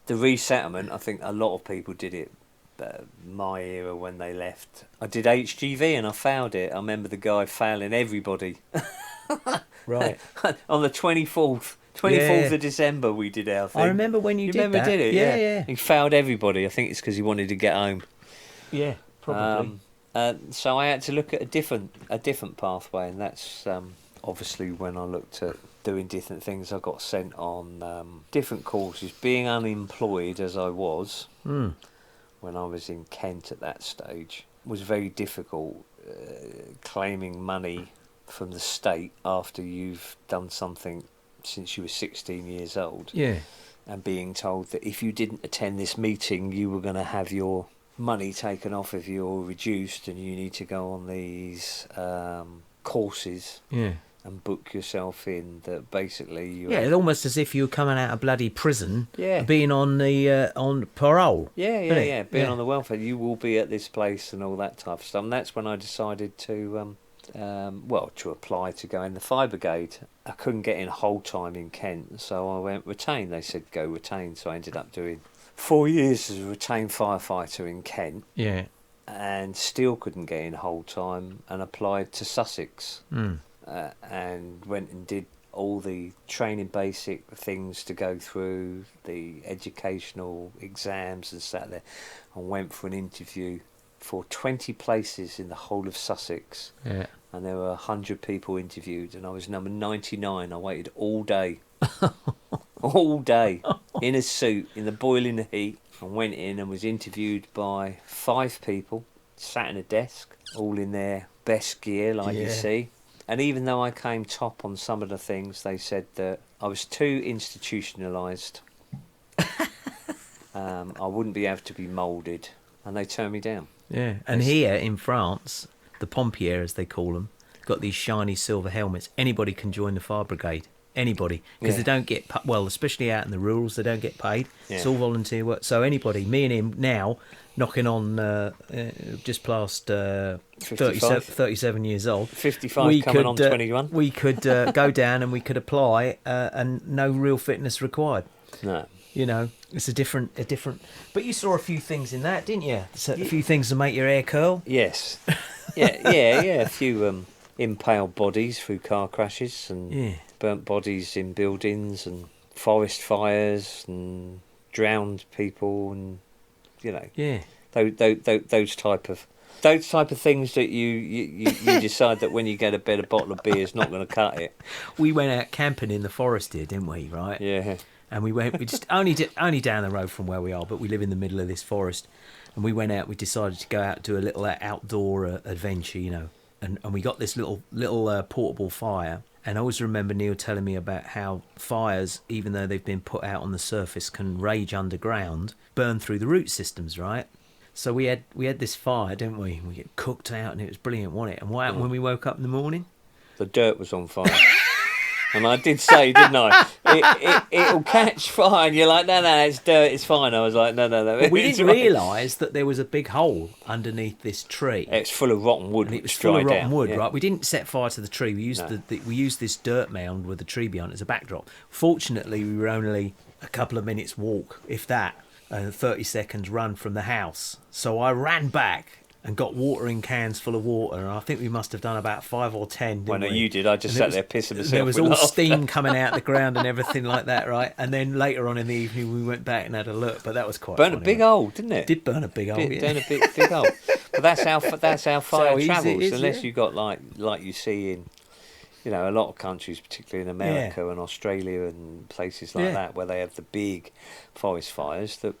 resettlement, I think a lot of people did it. My era when they left, I did HGV and I failed it. I remember the guy failing everybody. Right. On the 24th of December, we did our thing. I remember when you did remember that. did it? Yeah. He failed everybody. I think it's because he wanted to get home. Yeah, probably. So I had to look at a different pathway, and that's obviously when I looked at doing different things. I got sent on different courses. Being unemployed as I was when I was in Kent at that stage was very difficult. Claiming money from the state after you've done something since you were 16 years old, Yeah. and being told that if you didn't attend this meeting, you were going to have your money taken off of you or reduced, and you need to go on these courses Yeah. and book yourself in. That basically you Yeah, it's almost as if you were coming out of bloody prison, Yeah. being on the on parole. being Yeah. on the welfare, you will be at this place and all that type of stuff. And that's when I decided to to apply to go in the fire brigade. I couldn't get in whole time in Kent, so I went retain. They said go retain, so I ended up doing 4 years as a retained firefighter in Kent, Yeah. and still couldn't get in whole time, and applied to Sussex, and went and did all the training basic things to go through, the educational exams, and sat there and went for an interview for 20 places in the whole of Sussex. Yeah. And there were 100 people interviewed, and I was number 99. I waited all day, all day, in a suit, in the boiling heat, and went in and was interviewed by 5 people, sat in a desk, all in their best gear, like you see. And even though I came top on some of the things, they said that I was too institutionalised. I wouldn't be able to be moulded, and they turned me down. Yeah. And here in France, the pompiers, as they call them, got these shiny silver helmets. Anybody can join the fire brigade. Anybody. Because Yeah. they don't get, especially out in the rurals, they don't get paid. Yeah. It's all volunteer work. So anybody, me and him now, knocking on just past 37 years old. 55 coming on 21. We could go down and we could apply and no real fitness required. No. It's a different. But you saw a few things in that, didn't you? So a few things to make your hair curl. Yes. Yeah. A few impaled bodies through car crashes and burnt bodies in buildings and forest fires and drowned people and those type of things that you decide that when you get a better bottle of beer, it's not going to cut it. We went out camping in the forest here, didn't we? Right. Yeah. And we just only down the road from where we are, but we live in the middle of this forest. And we went out. We decided to go out to a little outdoor adventure, and we got this little portable fire. And I always remember Neil telling me about how fires, even though they've been put out on the surface, can rage underground, burn through the root systems, right? So we had this fire, didn't we? We get cooked out, and it was brilliant, wasn't it? And what happened when we woke up in the morning? The dirt was on fire. And I did say, didn't I? It'll catch fire. And you're like, no, it's dirt, it's fine. I was like, no. But we didn't realise that there was a big hole underneath this tree. It's full of rotten wood. And it was full of rotten wood, yeah. right? We didn't set fire to the tree. We used we used this dirt mound with the tree behind it as a backdrop. Fortunately, we were only a couple of minutes walk, if that, and 30 seconds run from the house. So I ran back and got watering cans full of water, and I think we must have done about 5 or 10. Well, no, you did. I just sat there pissing myself. There was all steam coming out the ground and everything like that, right? And then later on in the evening, we went back and had a look, but that was quite funny. Burn a big hole, didn't it? It did burn a big hole, yeah. Burn a big hole. But that's how fire travels, is, unless yeah. you've got like you see in, a lot of countries, particularly in America and Australia and places like that, where they have the big forest fires, that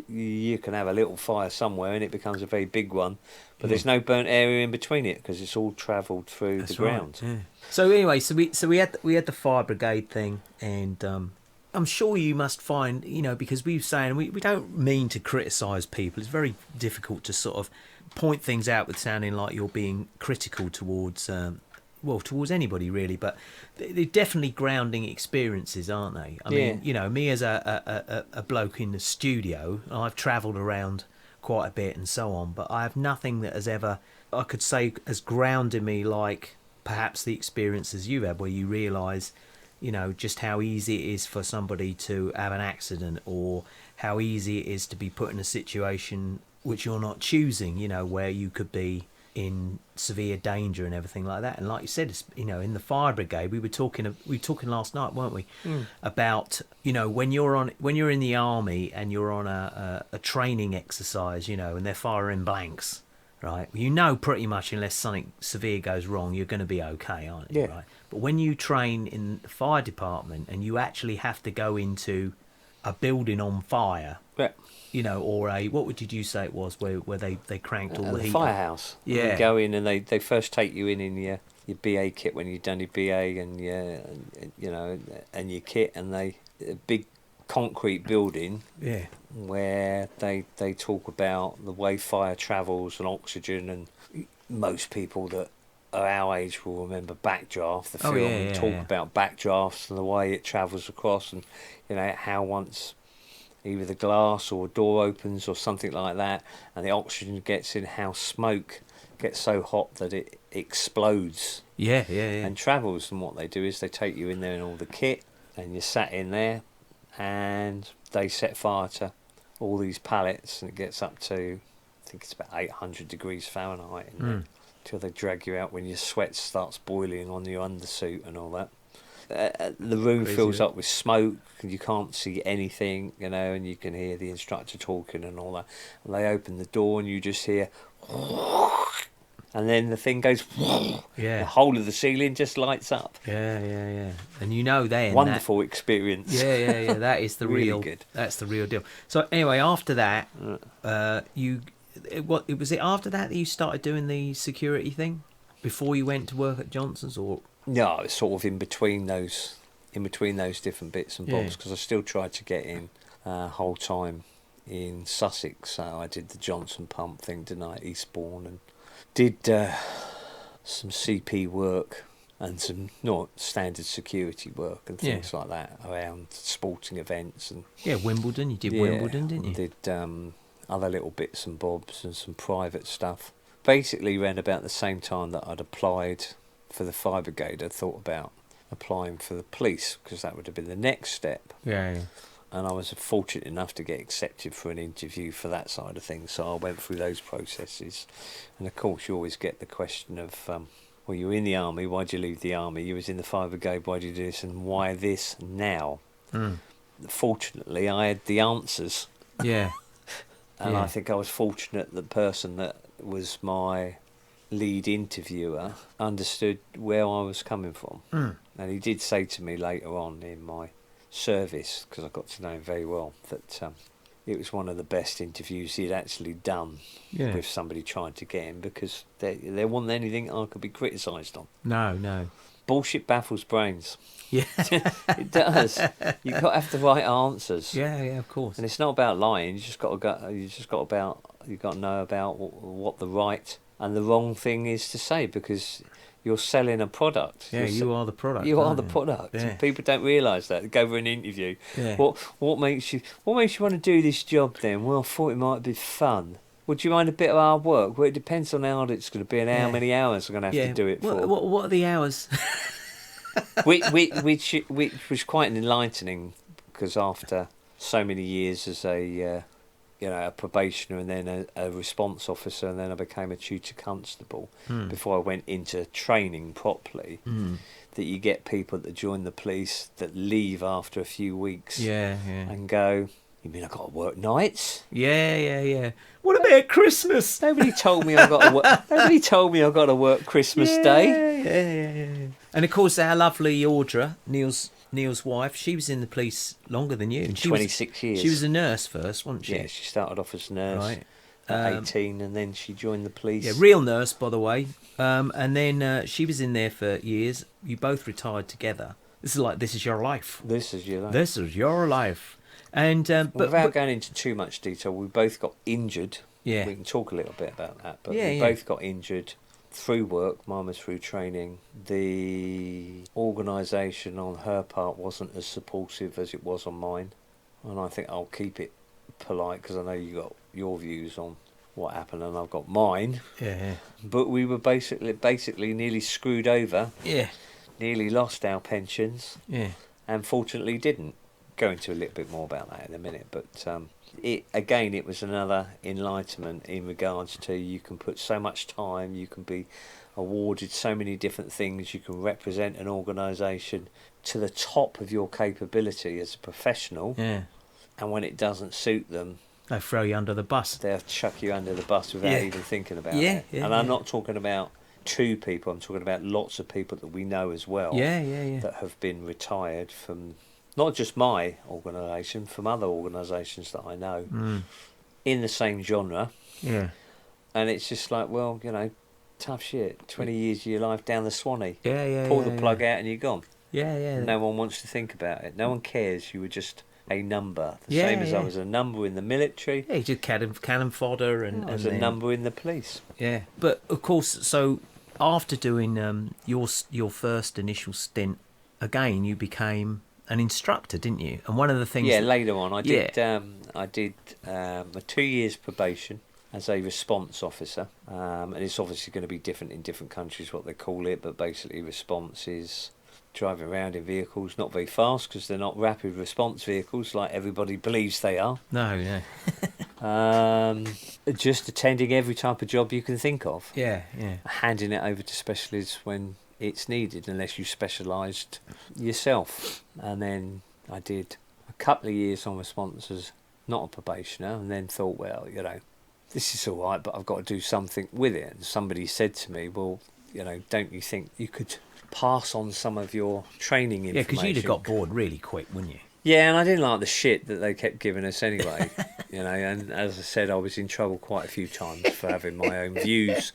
you can have a little fire somewhere and it becomes a very big one, but there's no burnt area in between it because it's all travelled through the ground. Right, yeah. So anyway, we had the fire brigade thing, and I'm sure you must find, because we were saying we don't mean to criticise people. It's very difficult to sort of point things out with sounding like you're being critical towards anybody really, but they're definitely grounding experiences, aren't they? I mean, me as a bloke in the studio, I've travelled around quite a bit and so on, but I have nothing that has ever, I could say, has grounded me like perhaps the experiences you've had, where you realise, just how easy it is for somebody to have an accident, or how easy it is to be put in a situation which you're not choosing, where you could be in severe danger and everything like that. And like you said, in the fire brigade, we were talking last night, weren't we, about when you're in the army and you're on a training exercise, and they're firing blanks, right? Pretty much, unless something severe goes wrong, you're going to be okay, aren't you? Yeah. Right? But when you train in the fire department and you actually have to go into a building on fire, or what did you say it was, where they cranked all the heat? Firehouse. Yeah. You go in and they first take you in your BA kit when you've done your BA and and your kit, and a big concrete building. Yeah. Where they talk about the way fire travels and oxygen, and most people that are our age will remember Backdraft, the film, and talk about backdrafts and the way it travels across, and how once either the glass or a door opens or something like that, and the oxygen gets in, how smoke gets so hot that it explodes. Yeah. And travels. And what they do is they take you in there in all the kit, and you're sat in there, and they set fire to all these pallets, and it gets up to, I think it's about 800 degrees Fahrenheit in there, till they drag you out when your sweat starts boiling on your undersuit and all that. The room fills up with smoke, and you can't see anything, and you can hear the instructor talking and all that. And they open the door, and you just hear, and then the thing goes, the whole of the ceiling just lights up. Yeah. And then wonderful experience. Yeah. That is the really real. Good. That's the real deal. So anyway, after that, was it after that you started doing the security thing before you went to work at Johnson's, or? No, it's sort of in between those different bits and bobs, because I still tried to get in whole time in Sussex. So I did the Johnson Pump thing, didn't I, at Eastbourne, and did some CP work and some not standard security work and things like that around sporting events. And Wimbledon. You did Wimbledon, didn't you? Did other little bits and bobs and some private stuff. Basically, around about the same time that I'd applied for the fire brigade, I thought about applying for the police, because that would have been the next step. Yeah. And I was fortunate enough to get accepted for an interview for that side of things, so I went through those processes. And of course, you always get the question of, well, you were in the army, why'd you leave the army? You was in the fire brigade, why'd you do this? And why this now? Fortunately, I had the answers. Yeah. And I think I was fortunate that the person that was my lead interviewer understood where I was coming from. And he did say to me later on in my service, because I got to know him very well, that it was one of the best interviews he'd actually done with somebody trying to get him, because there wasn't anything I could be criticised on. No. bullshit baffles brains. Yeah. It does. You've got to have the right answers. Yeah, of course. And it's not about lying. You just got to know about what the right and the wrong thing is to say, because you're selling a product. Yeah, you are the product. You are aren't the you? product. Yeah. People don't realise that. They go for an interview. Yeah. What makes you want to do this job then? Well, I thought it might be fun. Would you mind a bit of hard work? Well, it depends on how hard it's going to be and how many hours I'm going to have to do it for. What are the hours? which was quite enlightening, because after so many years as a probationer and then a response officer, and then I became a tutor constable before I went into training properly, that you get people that join the police that leave after a few weeks and go, you mean I got to work nights? Yeah. What about Christmas? Nobody told me I got to work. Nobody told me I got to work Christmas Day. Yeah. And of course, our lovely Audra, Neil's wife, she was in the police longer than you. 26 years. She was a nurse first, wasn't she? Yeah, she started off as a nurse Right. at 18, and then she joined the police. Yeah, real nurse, by the way. And then she was in there for years. You both retired together. This is your life. This is your life. This is your life. And but without going into too much detail, we both got injured. Yeah. We can talk a little bit about that, but Yeah, we yeah. both got injured through work. Mine was through training. The organisation on her part wasn't as supportive as it was on mine, and I think I'll keep it polite because I know you got your views on what happened and I've got mine. Yeah. But we were basically nearly screwed over. Yeah. Nearly lost our pensions. Yeah. And fortunately didn't. Go into a little bit more about that in a minute, but it was another enlightenment in regards to, you can put so much time, you can be awarded so many different things, you can represent an organisation to the top of your capability as a professional, Yeah. and when it doesn't suit them, They throw you under the bus. they'll chuck you under the bus without even thinking about it. And I'm not talking about 2 people, I'm talking about lots of people that we know as well, Yeah. that have been retired from not just my organisation, from other organisations that I know in the same genre. Yeah. And it's just like, well, tough shit. 20 years of your life down the Swanee. Yeah. Pull the plug out and you're gone. Yeah. No one wants to think about it. No one cares. You were just a number. The Yeah, same as I yeah. was a number in the military. Yeah, you just cannon fodder and I was and a then- number in the police. Yeah, but of course, so after doing your first initial stint, again you became an instructor, didn't you? And one of the things, Yeah, later on I did a 2 years probation as a response officer, and it's obviously going to be different in different countries what they call it, but basically response is driving around in vehicles not very fast, because they're not rapid response vehicles like everybody believes they are. no, Just attending every type of job you can think of, yeah, handing it over to specialists when it's needed, unless you specialised yourself. And then I did a couple of years on response as not a probationer, and then thought, well, this is all right, but I've got to do something with it. And somebody said to me, well, don't you think you could pass on some of your training information? yeah, because you'd have got bored really quick, wouldn't you? Yeah, and I didn't like the shit that they kept giving us anyway, and as I said, I was in trouble quite a few times for having my own views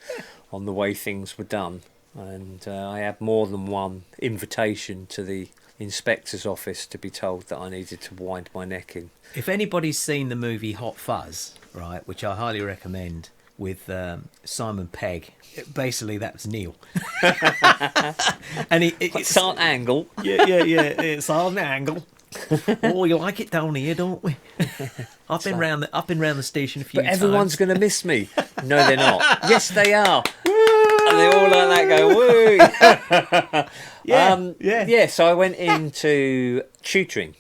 on the way things were done. And I had more than one invitation to the inspector's office to be told that I needed to wind my neck in. If anybody's seen the movie Hot Fuzz, right, which I highly recommend, with Simon Pegg, basically that's Neil. And It's on angle. Yeah, it's on an angle. Oh, you like it down here, don't we? I've been round the station a few But times. everyone's going to miss me. No, they're not. Yes, they are. And they all like that go, woo. Yeah, so I went into tutoring.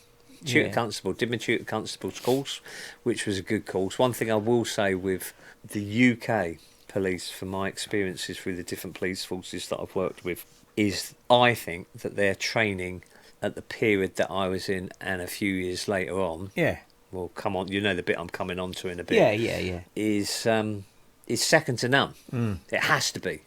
Tutor constable. Did my tutor constable's course, which was a good course. One thing I will say with the UK police, from my experiences through the different police forces that I've worked with, is I think that their training at the period that I was in and a few years later on, well, come on, the bit I'm coming on to in a bit, is second to none. It has to be,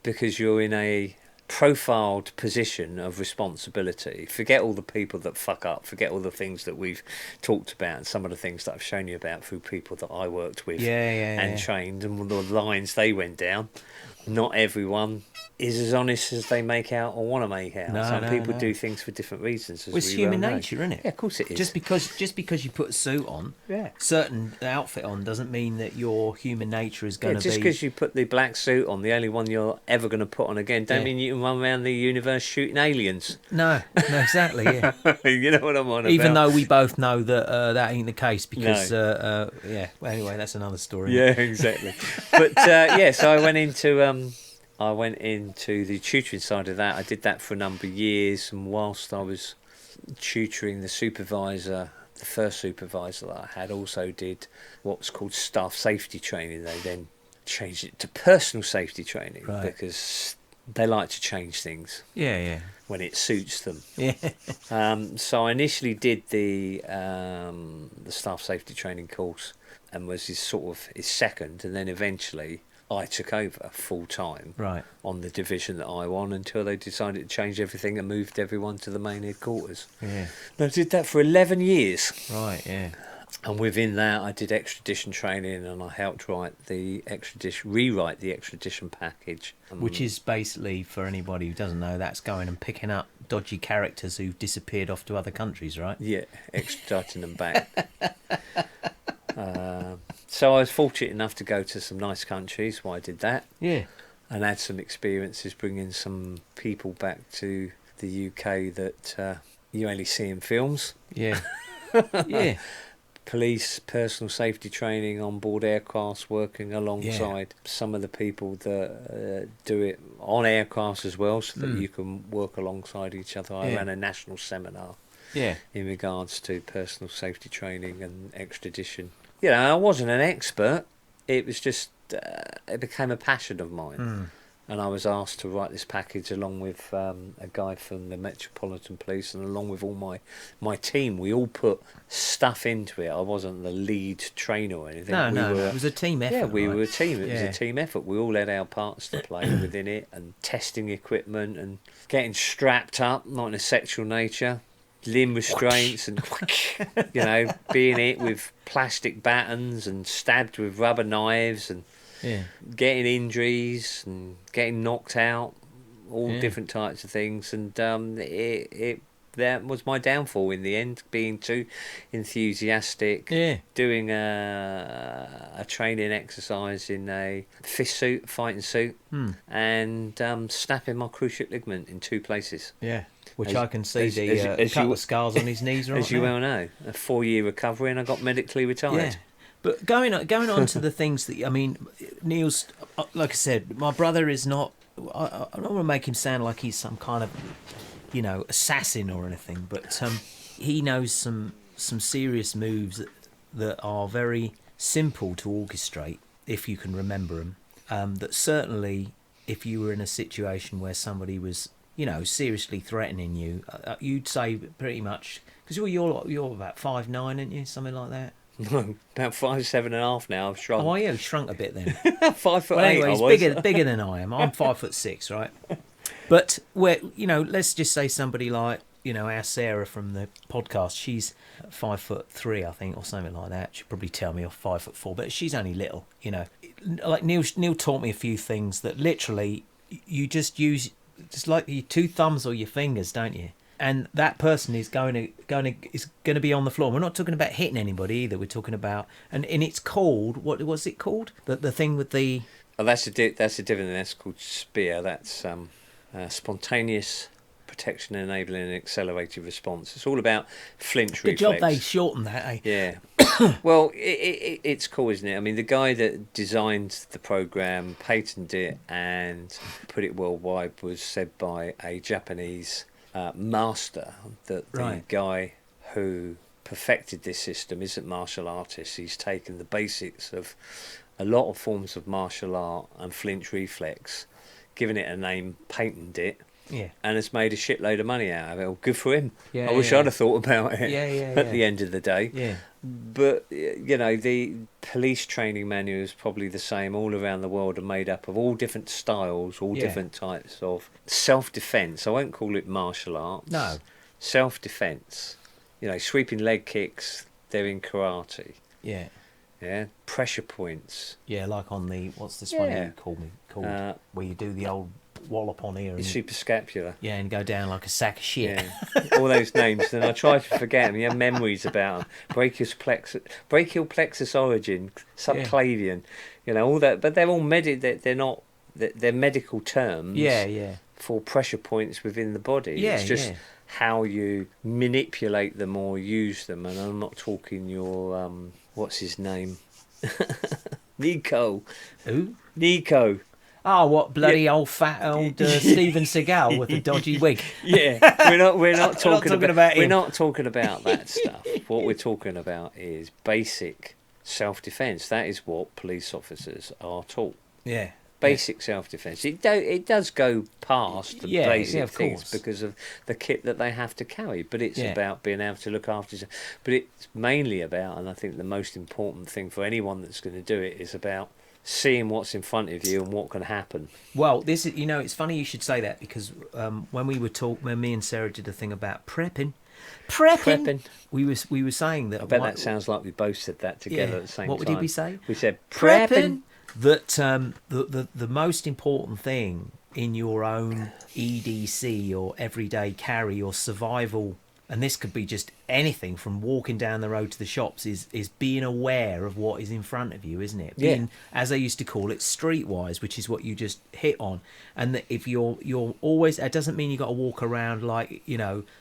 because you're in a profiled position of responsibility. Forget all the people that fuck up, forget all the things that we've talked about and some of the things that I've shown you about through people that I worked with and trained, and the lines they went down. not everyone is as honest as they make out or want to make out. Some people do things for different reasons. As it's human nature, isn't it? Yeah, of course it is. Just because you put a suit on, certain outfit on, doesn't mean that your human nature is going to be. Just because you put the black suit on, the only one you're ever going to put on again, don't mean you can run around the universe shooting aliens. No, exactly. Yeah. You know what I'm on about. Even though we both know that that ain't the case, because Well, anyway, that's another story. Yeah, exactly. But so I went into the tutoring side of that. I did that for a number of years, and whilst I was tutoring, the first supervisor that I had also did what was called staff safety training. They then changed it to personal safety training, because they like to change things. Yeah. When it suits them. Yeah. So I initially did the staff safety training course, and was his second, and then eventually I took over full time on the division that I won, until they decided to change everything and moved everyone to the main headquarters. Yeah. And I did that for 11 years. Right, yeah. And within that, I did extradition training, and I helped rewrite the extradition package. Which is basically, for anybody who doesn't know, that's going and picking up dodgy characters who've disappeared off to other countries, right? Yeah, extraditing them back. So I was fortunate enough to go to some nice countries while I did that. Yeah. And had some experiences bringing some people back to the UK that you only see in films. Yeah. Yeah. Police, personal safety training on board aircrafts, working alongside some of the people that do it on aircrafts as well, so that you can work alongside each other. I ran a national seminar in regards to personal safety training and extradition. You know, I wasn't an expert. It was just, it became a passion of mine. And I was asked to write this package along with a guy from the Metropolitan Police, and along with all my team. We all put stuff into it. I wasn't the lead trainer or anything. No, it was a team effort. Yeah, we were a team. It was a team effort. We all had our parts to play within it, and testing equipment and getting strapped up, not in a sexual nature, limb restraints, and being hit with plastic batons and stabbed with rubber knives, and getting injuries and getting knocked out, all different types of things. And that was my downfall in the end, being too enthusiastic, doing a training exercise in a fighting suit, and snapping my cruciate ligament in 2 places. Yeah. Which I can see a couple of scars on his knees right as you well know. A 4-year recovery, and I got medically retired. Yeah. But going on to the things that, I mean, Neil's, like I said, my brother is not, I don't want to make him sound like he's some kind of, assassin or anything, but he knows some serious moves that are very simple to orchestrate, if you can remember them. That certainly, if you were in a situation where somebody was, seriously threatening you, you'd say pretty much, because you're about 5'9", aren't you, something like that? No, about 5'7.5" now. I've shrunk. Oh, yeah, you've shrunk a bit then. 5'8". Well, anyway, he's bigger than I am. I'm 5'6", right? But let's just say somebody like our Sarah from the podcast. She's 5'3", I think, or something like that. She'd probably tell me off 5'4", but she's only little. Like Neil taught me a few things that literally you just use, just like your 2 thumbs or your fingers, don't you? And that person is going to be on the floor. We're not talking about hitting anybody either. We're talking about, and it's called, what was it called? The thing with the. Oh, that's a different. That's called SPEAR. That's spontaneous protection, enabling an accelerated response. It's all about flinch reflex. Good job they shortened that, eh? Yeah. Well, it's cool, isn't it? I mean, the guy that designed the program, patented it, and put it worldwide was said by a Japanese master that the guy who perfected this system isn't martial artist. He's taken the basics of a lot of forms of martial art and flinch reflex, given it a name, patented it, and has made a shitload of money out of it. Well, good for him. I wish I'd have thought about it at the end of the day. Yeah. But, the police training manual is probably the same all around the world, and made up of all different styles, all different types of self-defence. I won't call it martial arts. No. Self-defence. Sweeping leg kicks, they're in karate. Yeah. Yeah, pressure points. Yeah, like on the what's this one Yeah. you called where you do the old wallop on here Your and suprascapular. yeah, and go down like a sack of shit. Yeah, all those names, and I try to forget them. You have memories about them. Brachial plexus origin, subclavian, all that. But they're all they're not. They're medical terms. Yeah. For pressure points within the body. Yeah, it's just how you manipulate them or use them. And I'm not talking your what's his name, Nico. Who? Nico. Oh, what bloody old fat old Steven Seagal with the dodgy wig? Yeah, we're not talking about him. We're not talking about that stuff. What we're talking about is basic self-defense. That is what police officers are taught. Yeah. Basic self-defense. It does go past the basic things because of the kit that they have to carry, but it's about being able to look after yourself. But it's mainly about, and I think the most important thing for anyone that's going to do it is about seeing what's in front of you and what can happen. Well, this is, it's funny you should say that because when me and Sarah did a thing about prepping, we were saying that. I bet that sounds like we both said that together at the same time. What did we say? We said prepping. That the most important thing in your own EDC or everyday carry or survival, and this could be just anything from walking down the road to the shops, is being aware of what is in front of you, isn't it? Being, as I used to call it, streetwise, which is what you just hit on. And that if you're always, it doesn't mean you got to walk around like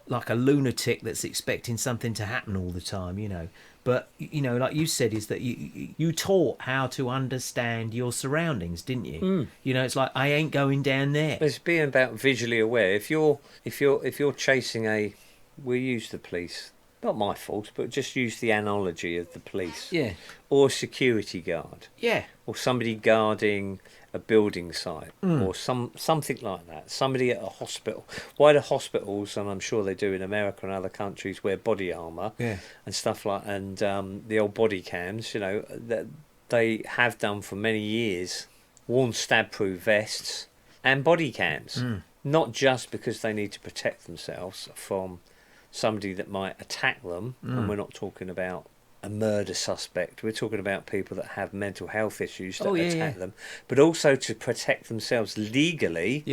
like a lunatic that's expecting something to happen all the time, But, like you said, is that you taught how to understand your surroundings, didn't you? It's like, I ain't going down there. It's being about visually aware. If you're chasing we'll use the police, not my fault, but just use the analogy of the police. Yeah. Or a security guard. Yeah. Or somebody guarding a building site or something like that. Somebody at a hospital. Why do hospitals, and I'm sure they do in America and other countries, wear body armour and stuff like, and the old body cams, that they have done for many years, worn stab-proof vests and body cams. Not just because they need to protect themselves from somebody that might attack them, and we're not talking about a murder suspect. We're talking about people that have mental health issues that attack them, but also to protect themselves legally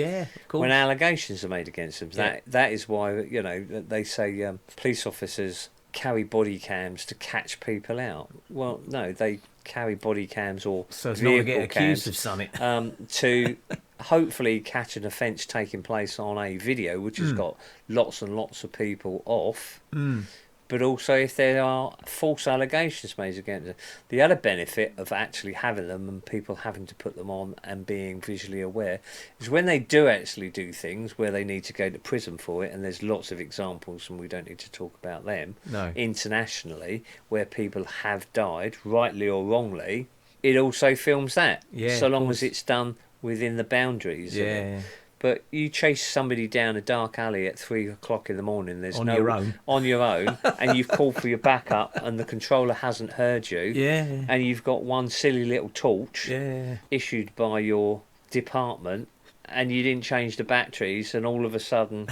when allegations are made against them. That is why they say police officers carry body cams to catch people out. Well, no, they carry body cams or so as vehicle not to get accused cams, of something to hopefully catch an offence taking place on a video which has got lots and lots of people off. But also if there are false allegations made against them. The other benefit of actually having them and people having to put them on and being visually aware is when they do actually do things where they need to go to prison for it, and there's lots of examples and we don't need to talk about them internationally, where people have died, rightly or wrongly, it also films that. So long as it's done within the boundaries of it. But you chase somebody down a dark alley at 3 o'clock in the morning. There's on your own, and you've called for your backup, and the controller hasn't heard you. And you've got one silly little torch issued by your department, and you didn't change the batteries, and all of a sudden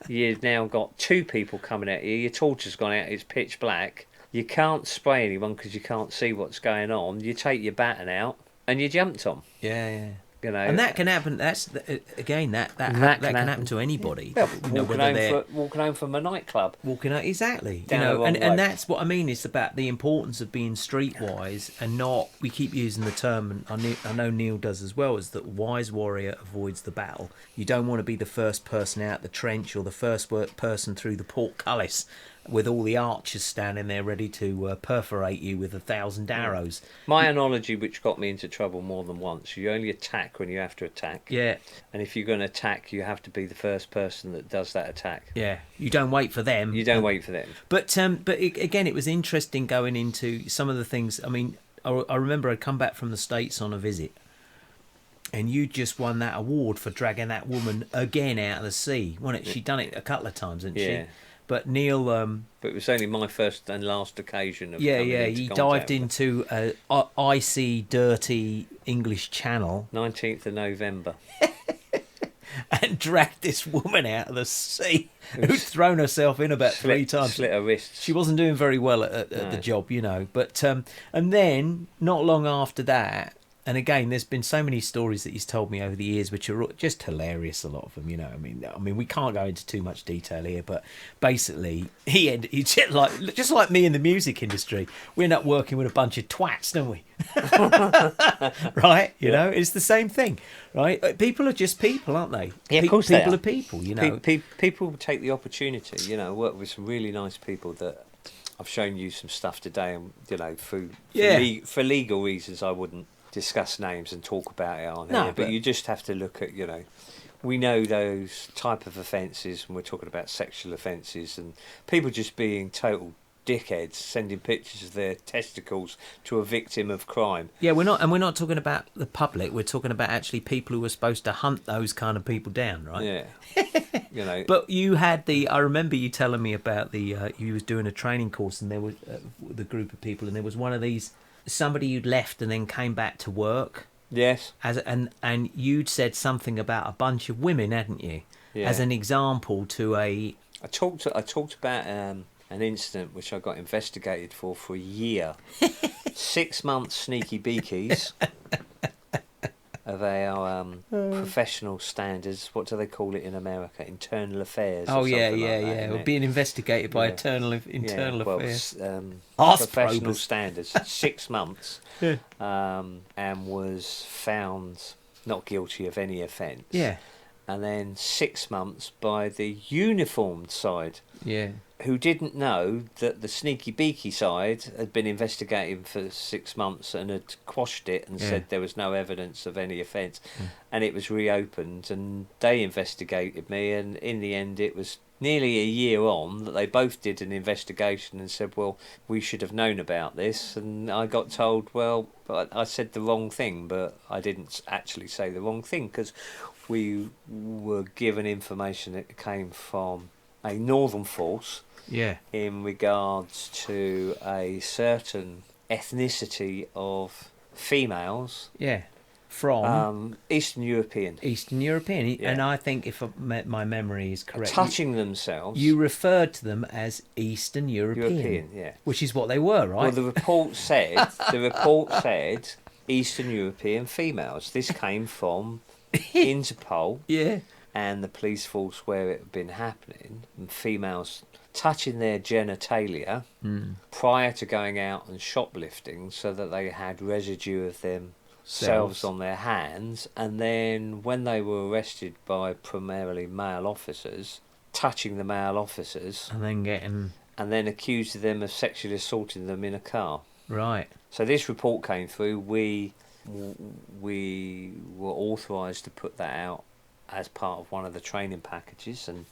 you've now got 2 people coming at you. Your torch has gone out. It's pitch black. You can't spray anyone because you can't see what's going on. You take your baton out, and you jumped on. And that can happen. That's again that can happen to anybody. Well, walking home from a nightclub. Walking out exactly. And that's what I mean. It's about the importance of being streetwise and not. We keep using the term, and I know Neil does as well. Is that wise warrior avoids the battle. You don't want to be the first person out the trench or the first person through the portcullis, with all the archers standing there ready to perforate you with 1,000 arrows. My analogy, which got me into trouble more than once, you only attack when you have to attack. And if you're going to attack, you have to be the first person that does that attack. You don't wait for them. But again, it was interesting going into some of the things. I mean, I remember I'd come back from the States on a visit, and you just won that award for dragging that woman again out of the sea, wasn't it? She'd done it a couple of times, hadn't she? But Neil... but it was only my first and last occasion of he dived into an icy, dirty English channel. 19th of November. and dragged this woman out of the sea who'd thrown herself in about 3 times. Slit her wrists. She wasn't doing very well at the job, you know. But and then not long after that, and again, there's been so many stories that he's told me over the years, which are just hilarious. A lot of them, you know. I mean, we can't go into too much detail here, but basically, he just like me in the music industry. We end up working with a bunch of twats, don't we? Right? You know, it's the same thing, right? People are just people, aren't they? Yeah, of course people they are people. You know, people take the opportunity. You know, work with some really nice people that I've shown you some stuff today, and you know, for legal reasons, I wouldn't discuss names and talk about it on here, but you just have to look at, you know, we know those type of offences, and we're talking about sexual offences and people just being total dickheads, sending pictures of their testicles to a victim of crime. Yeah, we're not talking about the public. We're talking about actually people who were supposed to hunt those kind of people down, right? Yeah. You know. But you had I remember you telling me about you was doing a training course, and there was the group of people, and there was one of these. Somebody you'd left and then came back to work. Yes. And you'd said something about a bunch of women, hadn't you? Yeah. As an example to a. I talked about an incident which I got investigated for a year. 6 months sneaky beakies of our professional standards. What do they call it in America? Internal affairs. Oh yeah. We're being investigated by internal affairs. Professional standards. 6 months. Yeah. And was found not guilty of any offence. Yeah. And then 6 months by the uniformed side. Yeah. Who didn't know that the sneaky beaky side had been investigating for 6 months and had quashed it and said there was no evidence of any offence. And it was reopened, and they investigated me, and in the end it was nearly a year on that they both did an investigation and said, well, we should have known about this. And I got told, well, I said the wrong thing, but I didn't actually say the wrong thing, because we were given information that came from a northern force. Yeah. In regards to a certain ethnicity of females. Yeah. From Eastern European. Yeah. And I think if my memory is correct, touching themselves. You referred to them as Eastern European. Yeah. Which is what they were, right? Well, the report said Eastern European females. This came from Interpol. Yeah. And the police force where it had been happening, and females touching their genitalia prior to going out and shoplifting, so that they had residue of themselves on their hands, and then when they were arrested by primarily male officers, touching the male officers, and then accused them of sexually assaulting them in a car. Right. So this report came through. We were authorised to put that out as part of one of the training packages, and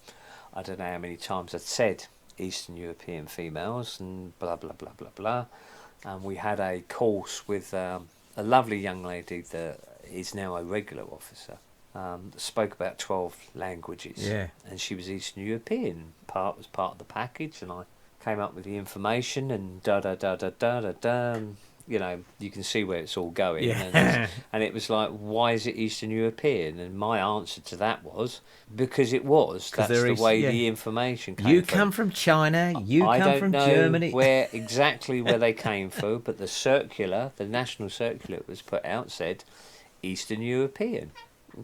I don't know how many times I'd said Eastern European females and blah blah blah blah blah. And we had a course with a lovely young lady that is now a regular officer, that spoke about 12 languages. Yeah. And she was Eastern European. Was part of the package, and I came up with the information and da da da da da da da. You know, you can see where it's all going. Yeah. And it was like, why is it Eastern European? And my answer to that was, because it was. That's the way the information came You come from China, I come from Germany. I don't know exactly where they came through, but the circular, the national circular that was put out said Eastern European.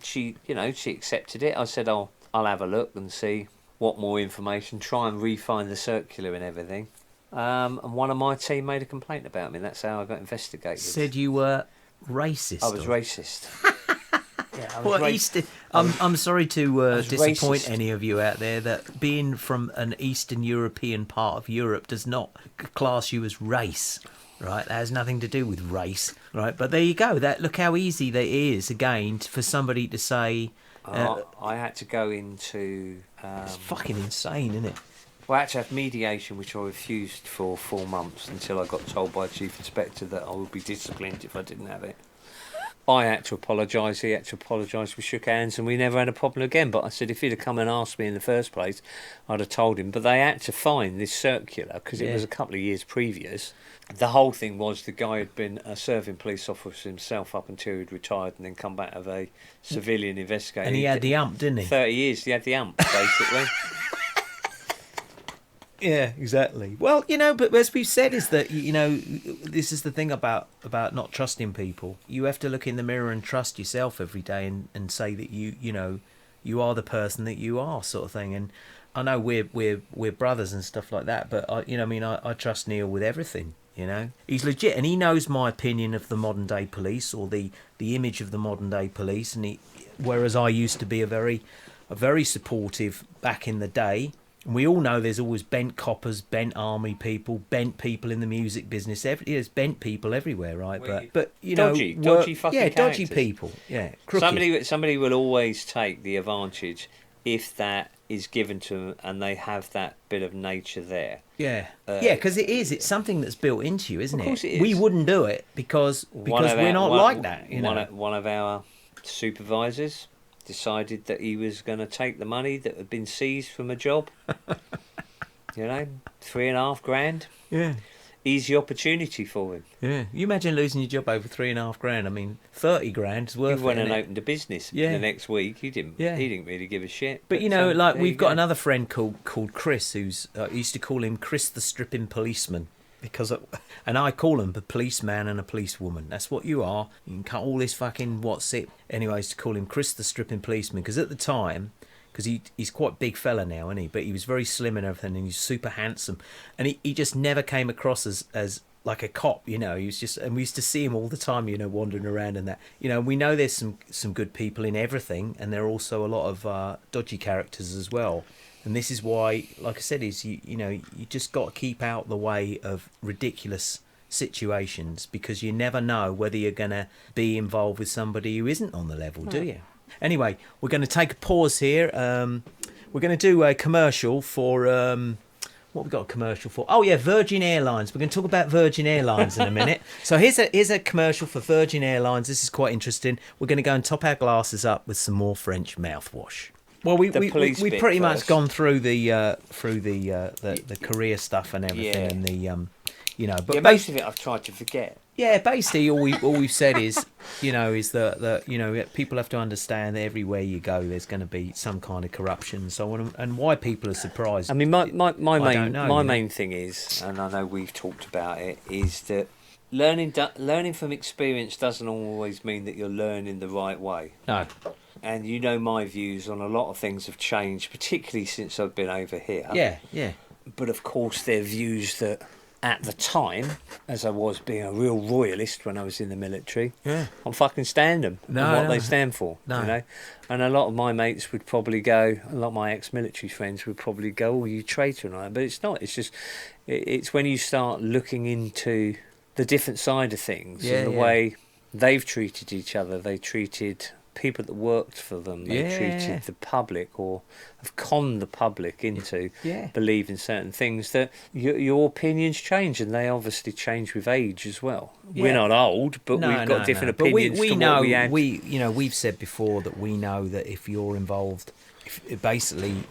She accepted it. I said, I'll have a look and see what more information, try and refine the circular and everything. And one of my team made a complaint about me. That's how I got investigated. Said you were racist. I was racist. I'm sorry to disappoint racist. any of you out there that being from an Eastern European part of Europe does not class you as race. Right, that has nothing to do with race. Right, but there you go. Look how easy that is again for somebody to say. I had to go into. It's fucking insane, isn't it? Well, I had to have mediation, which I refused for 4 months until I got told by Chief Inspector that I would be disciplined if I didn't have it. I had to apologise, he had to apologise, we shook hands and we never had a problem again. But I said if he'd have come and asked me in the first place, I'd have told him. But they had to find this circular because it was a couple of years previous. The whole thing was the guy had been a serving police officer himself up until he'd retired and then come back as a civilian investigator. And he had the ump, didn't he? 30 years, he had the ump, basically. Yeah, exactly. Well, but as we've said, is that this is the thing about not trusting people. You have to look in the mirror and trust yourself every day, and say that you are the person that you are, sort of thing. And I know we're brothers and stuff like that, but I trust Neil with everything. He's legit, and he knows my opinion of the modern day police, or the image of the modern day police, and whereas I used to be a very supportive back in the day. And we all know there's always bent coppers, bent army people, bent people in the music business. There's bent people everywhere, right? But dodgy fucking dodgy characters. People, crooked. Somebody will always take the advantage if that is given to them and they have that bit of nature there. Yeah, because it's something that's built into you, isn't it? Of course it is. We wouldn't do it because we're not like that. One of our supervisors decided that he was going to take the money that had been seized from a job. $3.5 grand. Yeah. Easy opportunity for him. Yeah. You imagine losing your job over $3.5 grand. I mean, 30 grand is worth it. He went and opened a business the next week. He didn't really give a shit. But we've got another friend called Chris, who's I used to call him Chris the stripping policeman. And I call him a policeman and a policewoman. That's what you are. You can cut all this fucking what's it. Anyway, I used to call him Chris the stripping policeman because at the time, because he's quite a big fella now, isn't he? But he was very slim and everything, and he's super handsome. And he just never came across as like a cop, He was just, and we used to see him all the time, wandering around and that. We know there's some good people in everything, and there are also a lot of dodgy characters as well. And this is why, like I said, is you just got to keep out the way of ridiculous situations, because you never know whether you're going to be involved with somebody who isn't on the level, do you? Anyway, we're going to take a pause here. We're going to do a commercial for... what we got a commercial for? Oh, yeah, Virgin Airlines. We're going to talk about Virgin Airlines in a minute. So here's a commercial for Virgin Airlines. This is quite interesting. We're going to go and top our glasses up with some more French mouthwash. Well, we've pretty much gone through the career stuff and everything, and but most of it I've tried to forget. Yeah, basically all we've said is that people have to understand that everywhere you go there's going to be some kind of corruption and so on, and why people are surprised. I mean, my main thing is, and I know we've talked about it, is that learning from experience doesn't always mean that you're learning the right way. No. And my views on a lot of things have changed, particularly since I've been over here. Yeah. But of course, they're views that, at the time, as I was being a real royalist when I was in the military, I'm fucking stand them and what they stand for. And a lot of my mates would probably go, a lot of my ex-military friends would probably go, "Oh, you traitor," and all that. But it's not. It's just, it's when you start looking into the different side of things and the way they've treated each other. They treated people that worked for them, they treated the public, or have conned the public into believing certain things, that your opinions change, and they obviously change with age as well. We're not old, but we've got different opinions. But we to know, what we had. we've said before that we know that if you're involved, basically,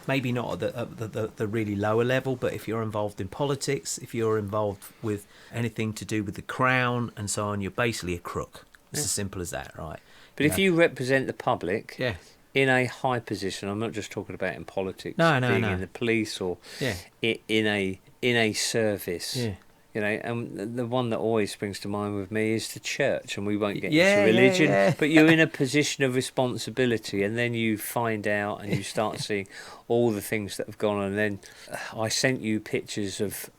maybe not at the really lower level, but if you're involved in politics, if you're involved with anything to do with the crown and so on, you're basically a crook. It's as simple as that, right? But if you represent the public in a high position, I'm not just talking about in politics, being in the police or in a service. And the one that always springs to mind with me is the church, and we won't get into religion, but you're in a position of responsibility, and then you find out and you start seeing all the things that have gone on. And then I sent you pictures of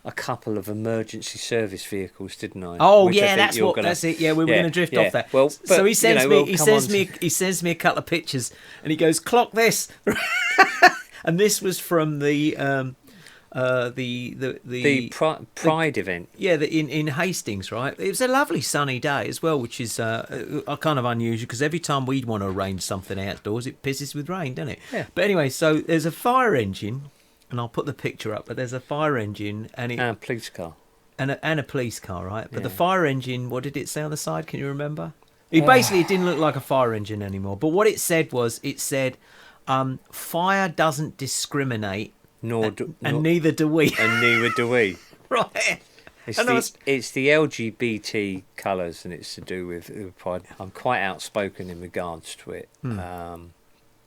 a couple of emergency service vehicles, didn't I? Oh, that's it. Yeah, we were going to drift off that. Well, so he sends me a couple of pictures, and he goes, "Clock this," and this was from the Pride event. Yeah, in Hastings, right? It was a lovely sunny day as well, which is kind of unusual, because every time we'd want to arrange something outdoors, it pisses with rain, doesn't it? Yeah. But anyway, so there's a fire engine. And I'll put the picture up, but there's a fire engine and a police car. and a police car, right? But the Yeah. fire engine, what did it say on the side? Can you remember? It didn't look like a fire engine anymore. But what it said was, fire doesn't discriminate, and neither do we. And neither do we. Right. It's the LGBT colours, and it's to do with pride. I'm quite outspoken in regards to it.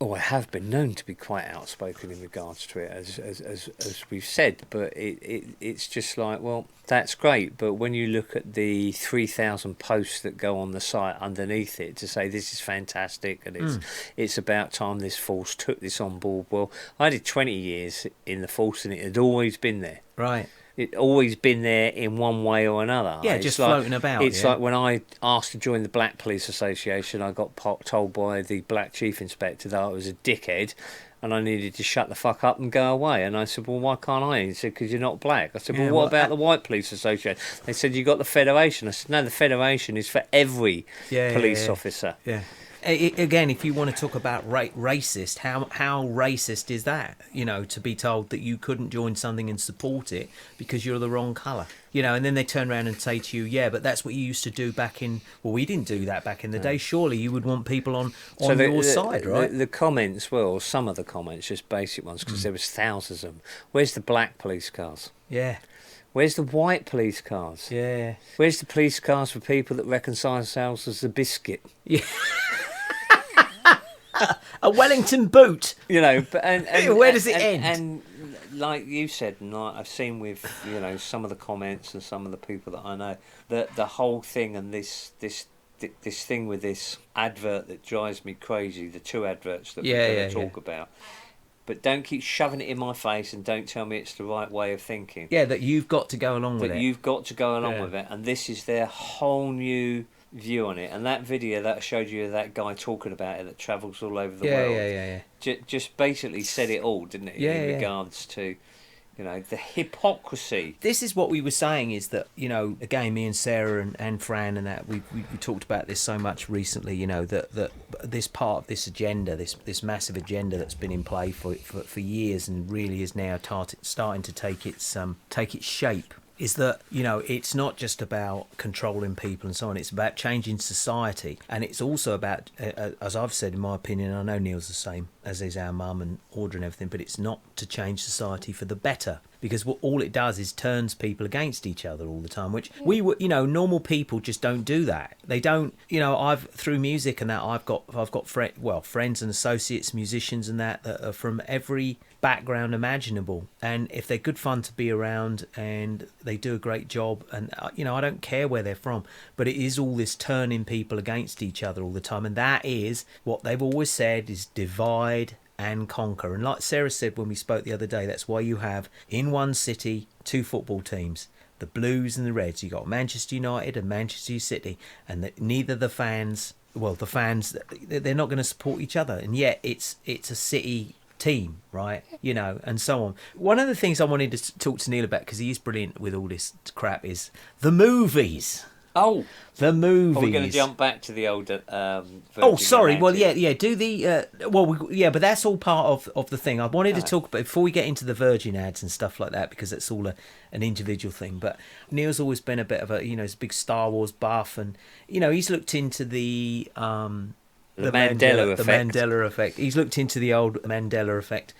I have been known to be quite outspoken in regards to it, as we've said. But it's just like, well, that's great. But when you look at the 3,000 posts that go on the site underneath it to say this is fantastic and it's about time this force took this on board. Well, I did 20 years in the force, and it had always been there. Right. It always been there in one way or another. Yeah, just floating about. It's like when I asked to join the Black Police Association, I got told by the Black Chief Inspector that I was a dickhead and I needed to shut the fuck up and go away. And I said, well, why can't I? He said, because you're not black. I said, well, what about the White Police Association? They said, you got the Federation. I said, no, the Federation is for every police officer. Yeah. Again, if you want to talk about racist, how racist is that? To be told that you couldn't join something and support it because you're the wrong colour. And then they turn around and say to you, yeah, but that's what you used to do back in... Well, we didn't do that back in the day. Surely you would want people on your side, right? The comments, well, some of the comments, just basic ones, because there was thousands of them. Where's the black police cars? Yeah. Where's the white police cars? Yeah. Where's the police cars for people that reconcile themselves as a biscuit? Yeah. A Wellington boot. But where does it end? And like you said, and like I've seen with some of the comments and some of the people that I know, that the whole thing and this thing with this advert that drives me crazy, the two adverts that we're going to talk about. But don't keep shoving it in my face and don't tell me it's the right way of thinking. Yeah, that you've got to go along with it. That you've got to go along with it, and this is their whole new view on it. And that video that showed you that guy talking about it that travels all over the world, just basically said it all, didn't it? In regards to the hypocrisy. This is what we were saying, is that again, me and Sarah and Fran and that we talked about this so much recently. That this part of this agenda, this massive agenda that's been in play for years and really is now starting to take its shape, is that it's not just about controlling people and so on. It's about changing society, and it's also about, as I've said, in my opinion, I know Neil's the same, as is our mum and Audrey and everything, but it's not to change society for the better, because all it does is turns people against each other all the time, which normal people just don't do that. They don't. I've, through music and that, I've got friends and associates, musicians and that are from every background imaginable, and if they're good fun to be around and they do a great job, and I don't care where they're from, but it is all this turning people against each other all the time, and that is what they've always said, is divide and conquer. And like Sarah said when we spoke the other day, that's why you have in one city two football teams, the Blues and the Reds. You got Manchester United and Manchester City, and neither the fans, they're not going to support each other, and yet it's a city team, right? And so on. One of the things I wanted to talk to Neil about, because he is brilliant with all this crap, is the movies. Oh, the movies. We're going to jump back to the older. Oh, sorry. Well, do the. But that's all part of the thing. I wanted to talk about before we get into the Virgin ads and stuff like that, because it's all an individual thing. But Neil's always been a bit of a he's a big Star Wars buff, and he's looked into the Mandela effect. The Mandela effect. He's looked into the old Mandela effect.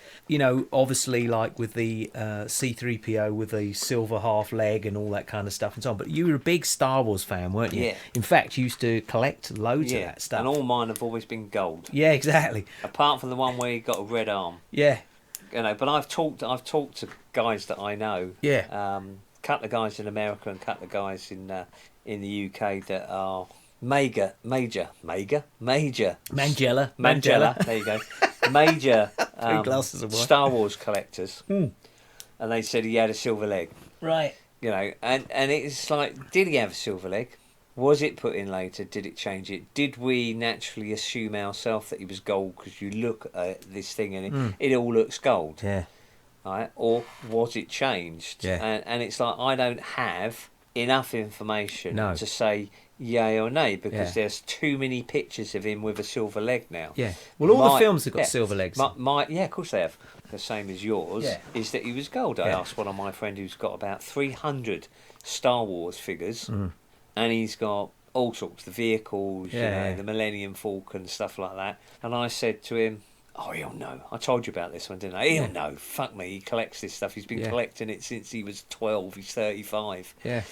Obviously, like with the C-3PO with the silver half leg and all that kind of stuff and so on. But you were a big Star Wars fan, weren't you? Yeah. In fact, you used to collect loads of that stuff. And all mine have always been gold. Yeah, exactly. Apart from the one where you got a red arm. Yeah. But I've talked to guys that I know. Yeah. Couple of guys in America and couple of guys in the UK that are Major. Mandela. There you go. Major glasses of wine. Star Wars collectors. And they said he had a silver leg. Right. And it's like, did he have a silver leg? Was it put in later? Did it change it? Did we naturally assume ourselves that he was gold because you look at this thing and it all looks gold? Yeah. Right? Or was it changed? Yeah. And it's like, I don't have enough information to say yay or nay, because there's too many pictures of him with a silver leg now. Yeah. Well, all the films have got silver legs. Of course they have. the same as yours, Yeah. is that he was gold. I Yeah. asked one of my friends who's got about 300 Star Wars figures, Mm. and he's got all sorts, the vehicles, Yeah. the Millennium Falcon, stuff like that. And I said to him, oh, he'll know. I told you about this one, didn't I? He'll know. Fuck me, he collects this stuff. He's been collecting it since he was 12. He's 35. Yeah.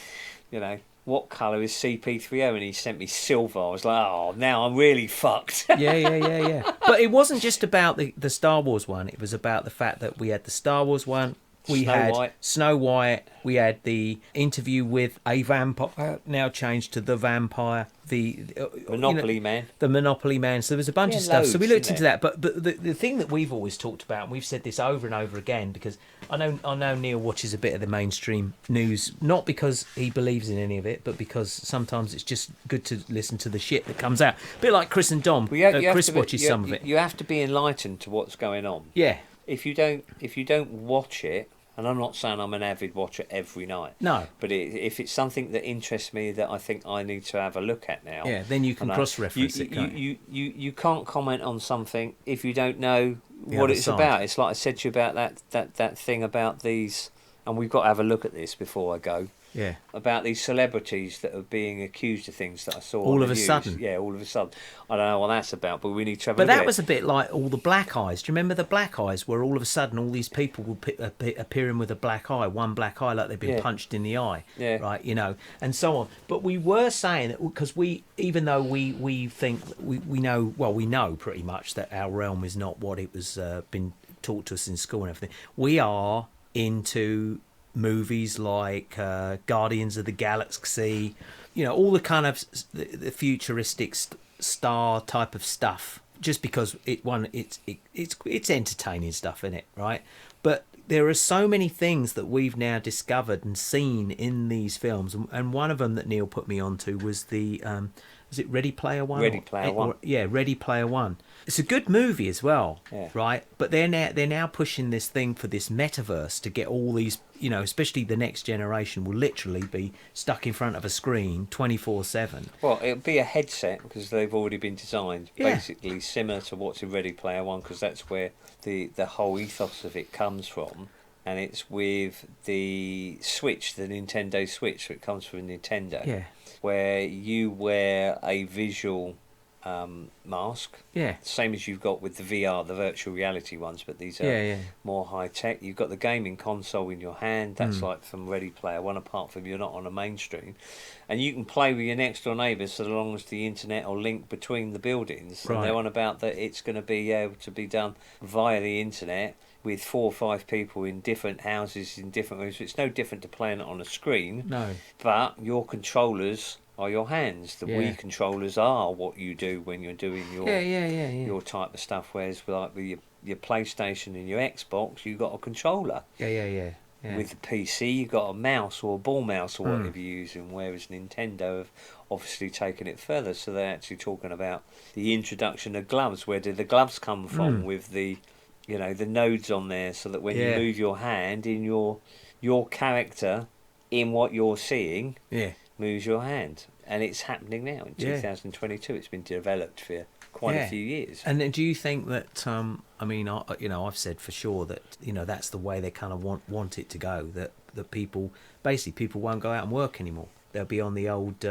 You know, what colour is CP30? And he sent me silver. I was like, oh, now I'm really fucked. Yeah. But it wasn't just about the Star Wars one. It was about the fact that we had the Star Wars one. We had Snow White. We had the interview with a vampire, now changed to the vampire. The Monopoly Man. The Monopoly Man. So there was a bunch of stuff. So we looked into that. But the thing that we've always talked about, and we've said this over and over again, because I know Neil watches a bit of the mainstream news, not because he believes in any of it, but because sometimes it's just good to listen to the shit that comes out. A bit like Chris and Dom. Chris watches some of it. You have to be enlightened to what's going on. Yeah. If you don't watch it, and I'm not saying I'm an avid watcher every night. No. But if it's something that interests me that I think I need to have a look at now. Yeah, then you can cross-reference it, can't you? You can't comment on something if you don't know what it's about. It's like I said to you about that thing about these, and we've got to have a look at this before I go. Yeah. About these celebrities that are being accused of things that I saw all of a sudden. Yeah, all of a sudden. I don't know what that's about, but we need to have a look at it. But that was a bit like all the black eyes. Do you remember the black eyes, where all of a sudden all these people would appearing with a black eye, one black eye, like they've been punched in the eye, right? You know, and so on. But we were saying that because even though we think we know pretty much that our realm is not what it was been taught to us in school and everything. We are into movies like Guardians of the Galaxy, you know, all the kind of the futuristic star type of stuff. Just because it's entertaining stuff, isn't it? Right? But there are so many things that we've now discovered and seen in these films, and one of them that Neil put me onto was the is it Ready Player One? Ready Player One. Ready Player One. It's a good movie as well, yeah. Right? But they're now pushing this thing for this metaverse to get all these, you know, especially the next generation will literally be stuck in front of a screen 24/7. Well, it'll be a headset because they've already been designed basically similar to what's in Ready Player One, because that's where the whole ethos of it comes from. And it's with the Switch, the Nintendo Switch, so it comes from Nintendo. Yeah. Where you wear a visual mask. Yeah. Same as you've got with the VR, the virtual reality ones, but these are more high tech. You've got the gaming console in your hand. That's like from Ready Player One, apart from you're not on a mainstream. And you can play with your next door neighbours so long as the internet will link between the buildings. Right. And they're on about that it's going to be able to be done via the internet with 4 or 5 people in different houses, in different rooms. It's no different to playing it on a screen. No. But your controllers are your hands. The Wii controllers are what you do when you're doing your type of stuff. Whereas like with your PlayStation and your Xbox, you've got a controller. Yeah. With the PC, you've got a mouse or a ball mouse or whatever you're using. Whereas Nintendo have obviously taken it further. So they're actually talking about the introduction of gloves. Where did the gloves come from with the, you know, the nodes on there, so that when you move your hand in your character in what you're seeing, moves your hand. And it's happening now in 2022. It's been developed for quite a few years. And then do you think that I mean, I've said for sure that, you know, that's the way they kind of want it to go, that people won't go out and work anymore. They'll be on the old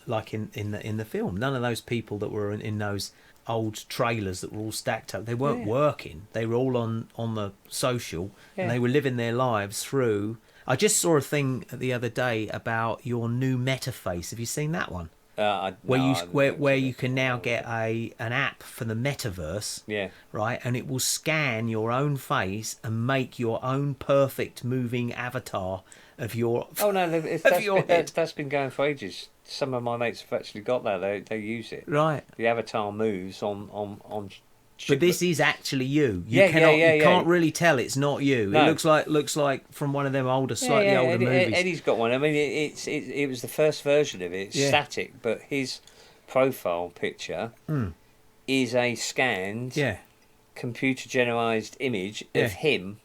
like in the film. None of those people that were in those old trailers that were all stacked up, they weren't working. They were all on the social and they were living their lives through. I just saw a thing the other day about your new metaface. Have you seen that one? Where you can now get an app for the metaverse, right, and it will scan your own face and make your own perfect moving avatar of your. Oh no, that's been going for ages. Some of my mates have actually got that. They use it. Right. The avatar moves on. But this is actually you. You can't really tell it's not you. No. It looks like from one of them slightly older movies. Eddie's got one. I mean, it was the first version of it. It's static, but his profile picture is a scanned, computer-generated image of him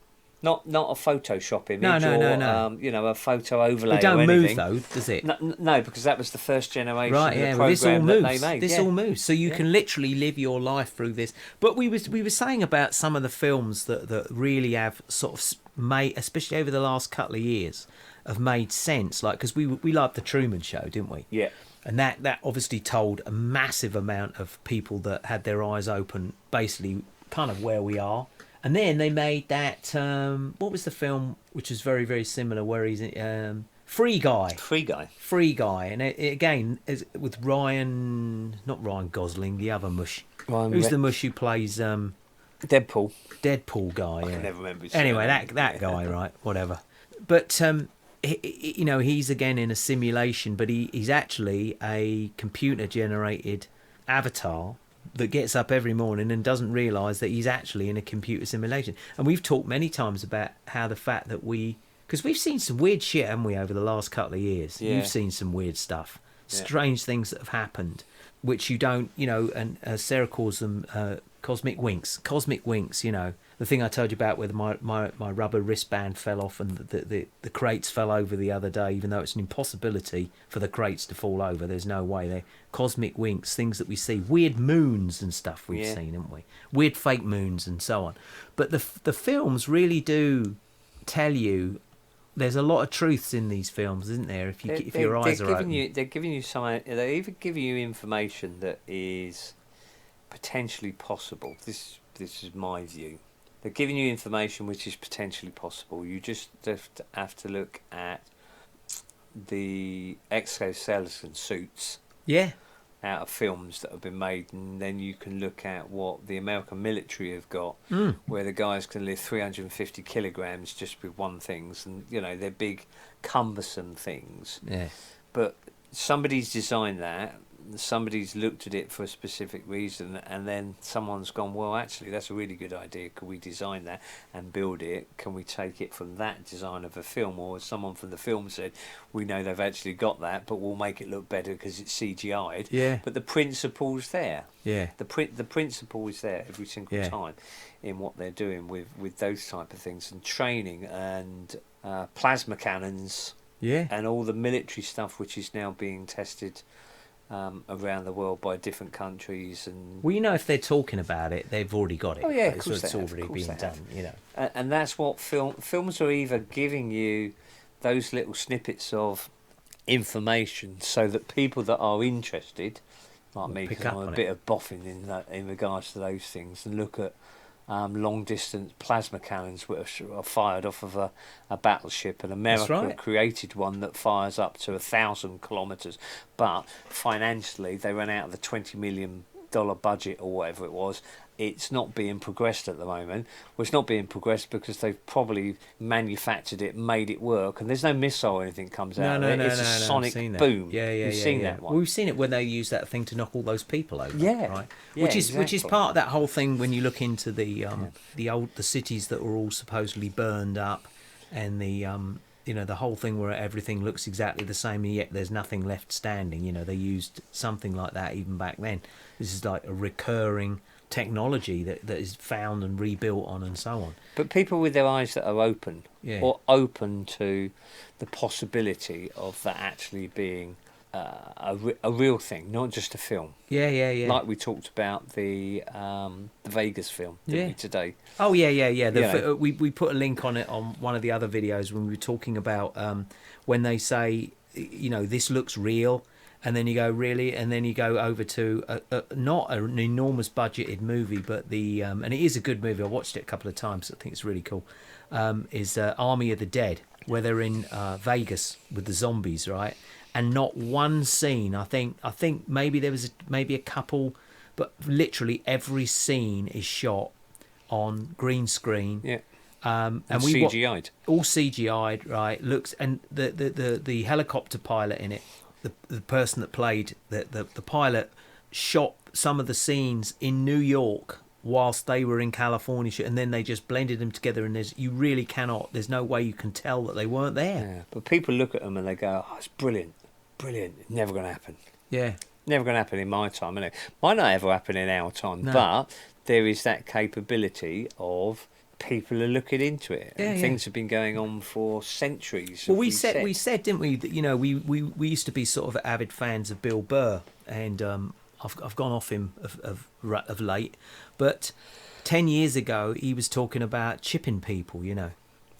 Not a Photoshop image No. you know, a photo overlay It don't or move anything. though, does it? No, because that was the first generation Right, of yeah. the Well, this all program that moves. they made. This all moves, so you can literally live your life through this. But we were saying about some of the films that really have sort of made, especially over the last couple of years, have made sense. Like, because we loved the Truman Show, didn't we? Yeah. And that obviously told a massive amount of people that had their eyes open, basically, kind of where we are. And then they made that, what was the film, which is very, very similar, where he's Free Guy. Free Guy. Free Guy. And it again, is with not Ryan Gosling, the other mush. Who's the mush who plays... Deadpool. Deadpool guy, I yeah. can never remember his Anyway, surname. that guy, right, whatever. But, you know, he's again in a simulation, but he's actually a computer-generated avatar that gets up every morning and doesn't realise that he's actually in a computer simulation. And we've talked many times about how the fact that because we've seen some weird shit, haven't we, over the last couple of years? Yeah. You've seen some weird stuff, strange things that have happened, which you don't, you know, and Sarah calls them cosmic winks, you know. The thing I told you about where my rubber wristband fell off and the crates fell over the other day, even though it's an impossibility for the crates to fall over. There's no way. They're cosmic winks, things that we see. Weird moons and stuff we've seen, haven't we? Weird fake moons and so on. But the films really do tell you there's a lot of truths in these films, isn't there? If your eyes are open. They're giving you some... They're even giving you information that is potentially possible. This is my view. They're giving you information which is potentially possible. You just have to look at the exoskeleton suits out of films that have been made, and then you can look at what the American military have got, where the guys can lift 350 kilograms just with one things, and you know they're big, cumbersome things. Yeah. But somebody's designed that. Somebody's looked at it for a specific reason, and then someone's gone, well, actually, that's a really good idea. Could we design that and build it? Can we take it from that design of a film? Or someone from the film said, we know they've actually got that, but we'll make it look better because it's CGI'd. Yeah. But the principle's there. Yeah. The principle is there every single time in what they're doing with those type of things, and training and plasma cannons and all the military stuff which is now being tested around the world by different countries. And well, you know, if they're talking about it, they've already got it. Oh yeah, of course it's they have. already been done. You know, and that's what films are either giving you those little snippets of information so that people that are interested, like me, because I'm a bit of boffin in regards to those things, and look at long distance plasma cannons which are fired off of a battleship, and America created one that fires up to 1,000 kilometres, but financially they ran out of the $20 million budget or whatever it was. It's not being progressed at the moment. Well, it's not being progressed because they've probably manufactured it, made it work, and there's no missile or anything comes out of it. It's a sonic boom. You've seen that one. Well, we've seen it when they use that thing to knock all those people over. Yeah, right. Yeah, which is exactly. part of that whole thing when you look into the cities that were all supposedly burned up, and the you know, the whole thing where everything looks exactly the same and yet there's nothing left standing. You know, they used something like that even back then. This is like a recurring technology that is found and rebuilt on and so on. But people with their eyes that are open, or open to the possibility of that actually being a real thing, not just a film. Yeah. Like we talked about the Vegas film, didn't we, today? Oh, yeah. We put a link on it on one of the other videos when we were talking about when they say, you know, this looks real. And then you go, really? And then you go over to not an enormous budgeted movie, but and it is a good movie. I watched it a couple of times. I think it's really cool. Is Army of the Dead, where they're in Vegas with the zombies, right? And not one scene. I think maybe there was maybe a couple, but literally every scene is shot on green screen. Yeah. And CGI'd. All CGI'd, right? Looks, and the helicopter pilot in it. The person that played the pilot shot some of the scenes in New York whilst they were in California, and then they just blended them together, and there's no way you can tell that they weren't there. Yeah, but people look at them and they go, oh, it's brilliant, it's never going to happen. Yeah. Never going to happen in my time, anyway. Might not ever happen in our time, but there is that capability of people are looking into it. Yeah, And yeah. things have been going on for centuries. Well, as we said, didn't we, that, you know, we used to be sort of avid fans of Bill Burr, and I've gone off him of late, but 10 years ago he was talking about chipping people, you know,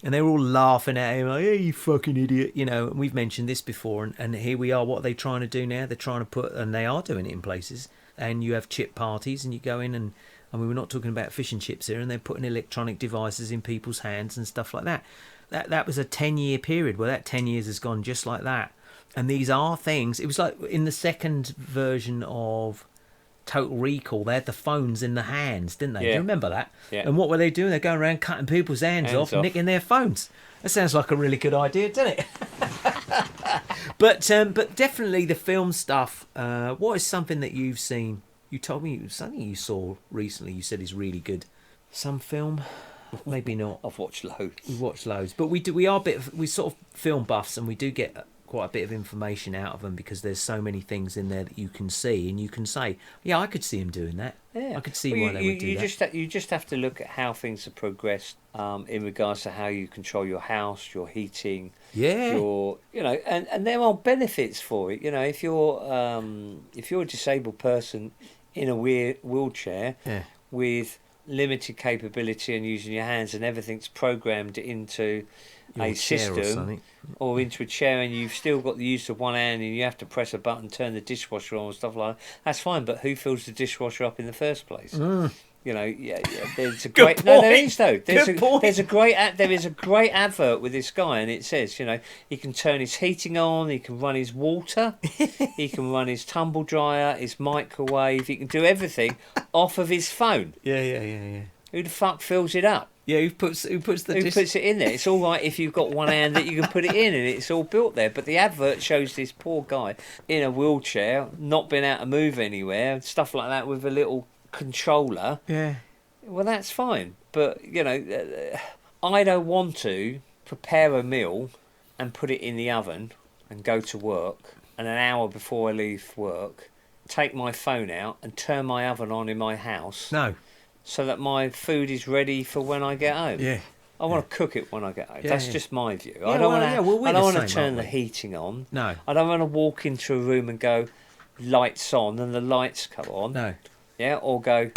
and they were all laughing at him like, "Hey, you fucking idiot," you know. And we've mentioned this before, and here we are. What are they trying to do now? They're trying to put, and they are doing it in places, and you have chip parties, and you go in and. I mean, we're not talking about fish and chips here, and they're putting electronic devices in people's hands and stuff like that. That was a 10-year period. Well, that 10 years has gone just like that. And these are things. It was like in the second version of Total Recall, they had the phones in the hands, didn't they? Do Yeah. you remember that? Yeah. And what were they doing? They're going around cutting people's hands off, nicking their phones. That sounds like a really good idea, doesn't it? But definitely the film stuff. What is something that you've seen? You told me something you saw recently. You said is really good. Some film, maybe not. I've watched loads. We watch loads, but we are we sort of film buffs, and we do get quite a bit of information out of them because there's so many things in there that you can see, and you can say, yeah, I could see him doing that. Yeah. I could see why they would do that. You just have to look at how things have progressed in regards to how you control your house, your heating, Yeah. your, you know, and there are benefits for it. You know, if you're a disabled person in a wheelchair Yeah. with limited capability and using your hands, and everything's programmed into Your a chair or system something. or into a chair, and you've still got the use of one hand, and you have to press a button, turn the dishwasher on and stuff like that. That's fine, but who fills the dishwasher up in the first place? You know, yeah. There's a great Good no, there point. is though. There is a great advert with this guy, and it says, you know, he can turn his heating on, he can run his water, he can run his tumble dryer, his microwave, he can do everything off of his phone. Yeah. Who the fuck fills it up? Yeah, who puts puts it in there? It's all right if you've got one hand that you can put it in, and it's all built there. But the advert shows this poor guy in a wheelchair, not being able to move anywhere, and stuff like that, with a little controller. Yeah. Well, that's fine, but you know, I don't want to prepare a meal and put it in the oven and go to work, and an hour before I leave work, take my phone out and turn my oven on in my house. No. So that my food is ready for when I get home. Yeah. I want to cook it when I get home. Yeah, That's yeah. just my view. Yeah, I don't we're want the to same, turn aren't the we? heating on. No. I don't want to walk into a room and go, lights on, and the lights come on. No. Yeah, or go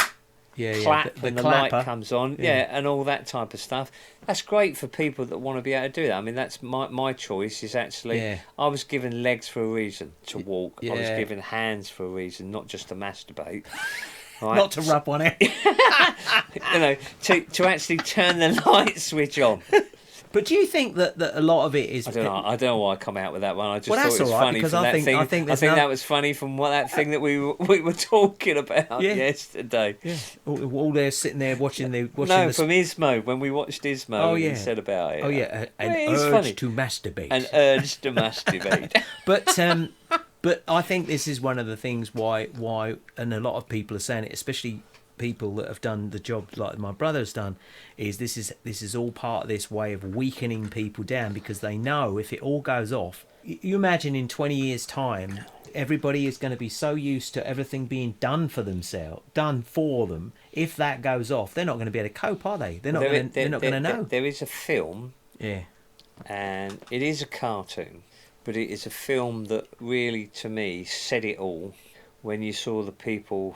Yeah. clap The and the clapper. light comes on. Yeah. Yeah, and all that type of stuff. That's great for people that want to be able to do that. I mean, that's my choice is actually, Yeah. I was given legs for a reason to walk. I was Yeah. given hands for a reason, not just to masturbate. Right? Not to rub one out. You know, to actually turn the light switch on. But do you think that a lot of it is? I don't know why I come out with that one. I just Well, thought that's it was all right, funny because from I that think- thing. I think there's that was funny from that thing that we were talking about Yeah. yesterday. Yeah. All they're sitting there watching No, the. from Ismo, when we watched Ismo, Oh, and yeah. he said about it. Oh yeah, an Well, it's urge funny. to masturbate. An urge to masturbate. But I think this is one of the things why, and a lot of people are saying it, especially people that have done the job like my brother's done, is this is all part of this way of weakening people down, because they know if it all goes off, you imagine in 20 years' time, everybody is going to be so used to everything being done for themselves, done for them. If that goes off, they're not going to be able to cope, are they? They're not going to know. There is a film, Yeah. and it is a cartoon, but it is a film that really, to me, said it all. When you saw the people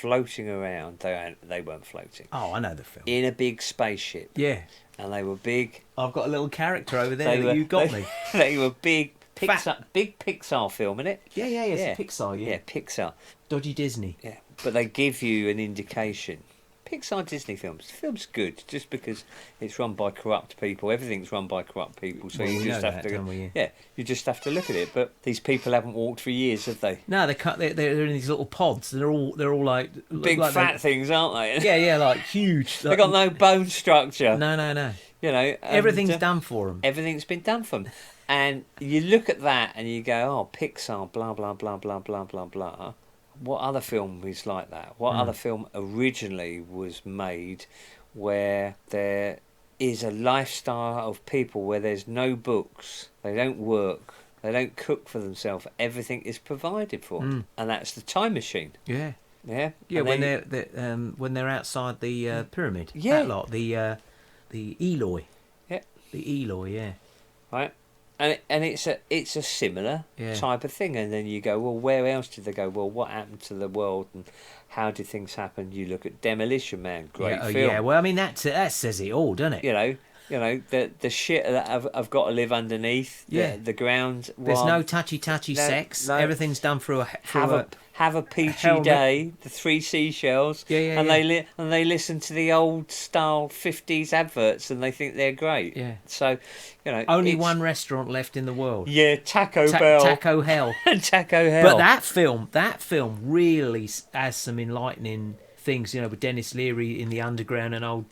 floating around, they weren't floating. Oh, I know the film. In a big spaceship. Yeah. And they were big. I've got a little character over there that you got me. They were big Fat. big Pixar film, innit? Yeah, Yeah. it's Pixar, Yeah, Pixar. Dodgy Disney. Yeah. But they give you an indication. Pixar Disney films. The film's good just because it's run by corrupt people. Everything's run by corrupt people, so Well, you we just know have that, to don't we? yeah, you just have to look at it. But these people haven't walked for years, have they? No, they're in these little pods. They're all like Big like fat things, aren't they? Yeah, like huge. They got no bone structure. No. You know, Everything's done for them. Everything's been done for them. And you look at that and you go, oh, Pixar, blah, blah, blah, blah, blah, blah, blah. What other film is like that? What other film originally was made where there is a lifestyle of people where there's no books, they don't work, they don't cook for themselves, everything is provided for them. And that's The Time Machine. Yeah. Yeah. Yeah, And when they're outside the pyramid. Yeah. That lot, the Eloi. Yeah. The Eloi, yeah. Right. And it's a similar Yeah. type of thing. And then you go, well, where else did they go? Well, what happened to the world and how did things happen? You look at Demolition Man, great film. Yeah, well, I mean, that says it all, doesn't it? You know the shit that I've got to live underneath. The ground. There's no touchy sex. No. Everything's done through have a peachy helmet. day. The 3 seashells. Yeah. They listen to the old style 50s adverts and they think they're great. Yeah. So, only one restaurant left in the world. Yeah, Taco Bell. Taco Hell. Taco Hell. But that film really has some enlightening things, with Dennis Leary in the underground and old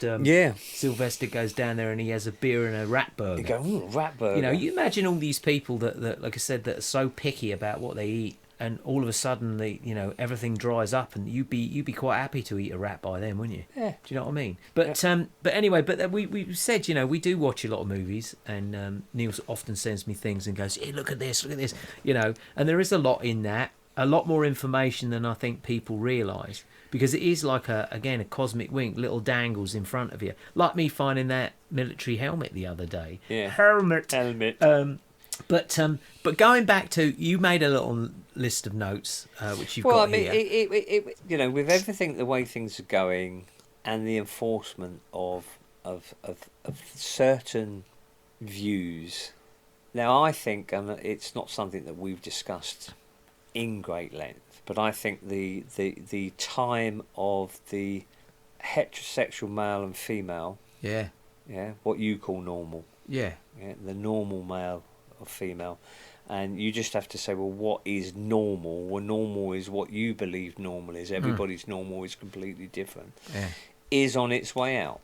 Sylvester goes down there and he has a beer and a rat burger. You go, rat burger. You imagine all these people that, like I said, that are so picky about what they eat, and all of a sudden everything dries up, and you'd be quite happy to eat a rat by then, wouldn't you? Yeah. Do you know what I mean? But but anyway, we said we do watch a lot of movies, and Neil often sends me things and goes, hey, look at this, and there is a lot in that, a lot more information than I think people realise. Because it is like a cosmic wink, little dangles in front of you. Like me finding that military helmet the other day. Yeah. Helmet. But going back to, you made a little list of notes, which you've got here. Well, I mean, with everything, the way things are going, and the enforcement of certain views. Now, I think, and it's not something that we've discussed in great length, but I think the time of the heterosexual male and female, what you call normal, the normal male or female, and you just have to say, well, what is normal? Well, normal is what you believe normal is. Everybody's normal is completely different. Is on its way out.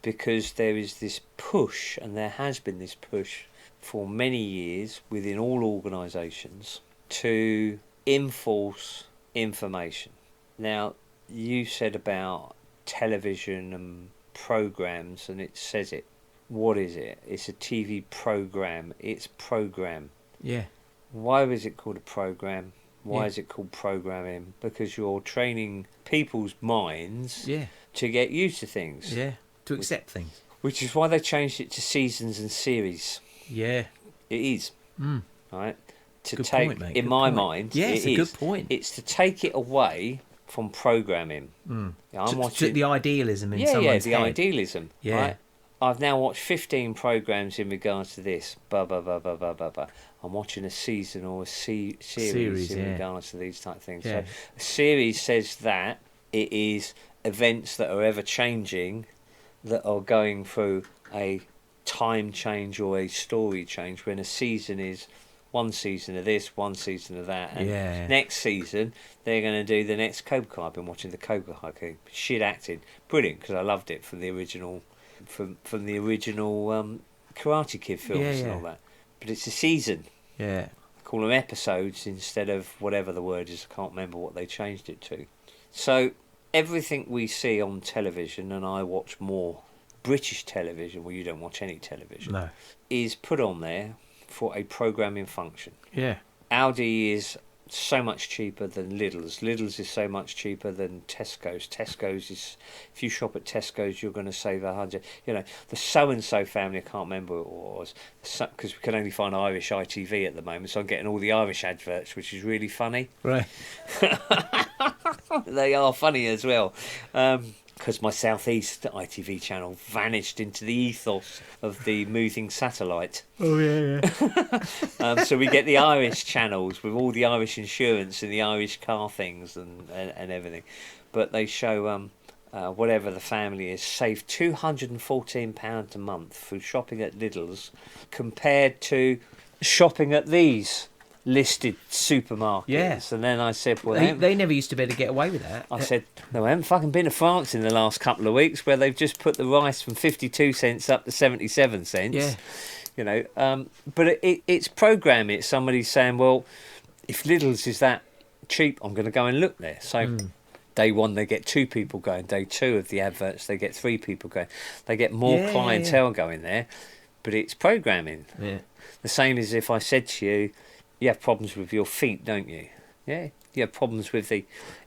Because there is this push, and there has been this push for many years within all organisations to enforce information. Now, you said about television and programs, and it says it. What is it? It's a TV program. It's program. Yeah. Why is it called a program? Why is it called programming? Because you're training people's minds to get used to things. Yeah, to accept things. Which is why they changed it to seasons and series. Yeah. It is. Right? To Good take, point, mate. in Good my point. mind, yeah, it's a good point. It's to take it away from programming. I'm watching the idealism in someone's the head. idealism. Yeah. Right? I've now watched 15 programs in regards to this. Blah, blah, blah, blah, blah, blah, blah. I'm watching a season or a series in regards to these type of things. Yeah. So a series says that it is events that are ever changing, that are going through a time change or a story change, when a season is one season of this, one season of that, and next season they're going to do the next Cobra Kai. I've been watching the Cobra Kai. Shit acting, brilliant, because I loved it from the original, from the original Karate Kid films and all that. But it's a season. Yeah. Call them episodes instead of whatever the word is. I can't remember what they changed it to. So everything we see on television, and I watch more British television, well, you don't watch any television, No. is put on there for a programming function. Yeah. Aldi is so much cheaper than Lidl's. Lidl's is so much cheaper than Tesco's. Tesco's is, if you shop at Tesco's, you're going to save 100. The so-and-so family, I can't remember what it was, because we can only find Irish ITV at the moment, so I'm getting all the Irish adverts, which is really funny. Right. They are funny as well. Because my Southeast ITV channel vanished into the ethos of the moving satellite. Oh, yeah. So we get the Irish channels with all the Irish insurance and the Irish car things and everything. But they show whatever the family is, save £214 a month through shopping at Lidl's compared to shopping at these listed supermarkets. Yeah. And then I said, well, They never used to be able to get away with that. I said, no, I haven't fucking been to France in the last couple of weeks, where they've just put the rice from 52 cents up to 77 cents. Yeah. But it's programming. It's somebody saying, well, if Lidl's is that cheap, I'm going to go and look there. So day one, they get 2 people going. Day 2 of the adverts, they get 3 people going. They get more clientele going there. But it's programming. Yeah. The same as if I said to you, you have problems with your feet, don't you? Yeah. You have problems with the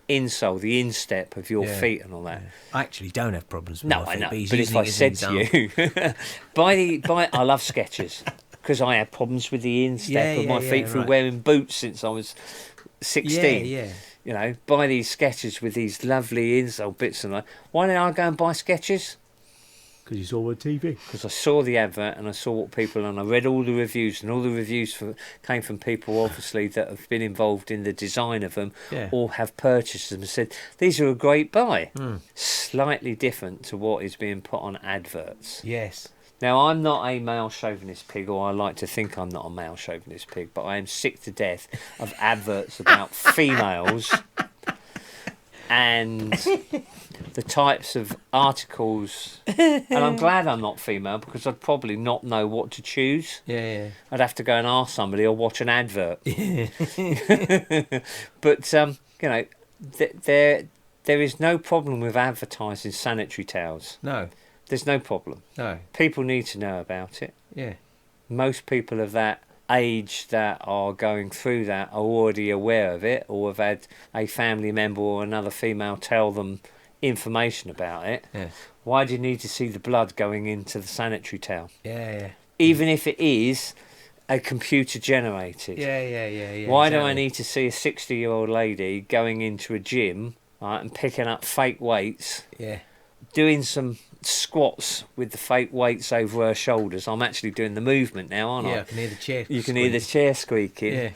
insole, the instep of your feet and all that. Yeah. I actually don't have problems with No, my I feet, know. but he's But using if I it as said an to example. you, I love Skechers because I had problems with the instep of my feet through right. wearing boots since I was 16. Yeah. You know, buy these Skechers with these lovely insole bits and that. Why didn't I go and buy Skechers? Because you saw on TV. Because I saw the advert and I saw what people, and I read all the reviews, and all the reviews came from people obviously that have been involved in the design of them, or have purchased them and said these are a great buy. Slightly different to what is being put on adverts. Yes. Now, I'm not a male chauvinist pig, or I like to think I'm not a male chauvinist pig, but I am sick to death of adverts about females and the types of articles. And I'm glad I'm not female, because I'd probably not know what to choose. Yeah. I'd have to go and ask somebody or watch an advert. But, you know, there is no problem with advertising sanitary towels. No. There's no problem. No. People need to know about it. Yeah. Most people of that age that are going through that are already aware of it, or have had a family member or another female tell them information about it. Yeah. Why do you need to see the blood going into the sanitary towel? Yeah. Even if it is a computer generated. Yeah. Why do I need to see a 60-year-old lady going into a gym, right, and picking up fake weights? Yeah. Doing some squats with the fake weights over her shoulders. I'm actually doing the movement now, aren't I? Yeah, I can hear the chair. You can hear the chair squeaking. Yeah.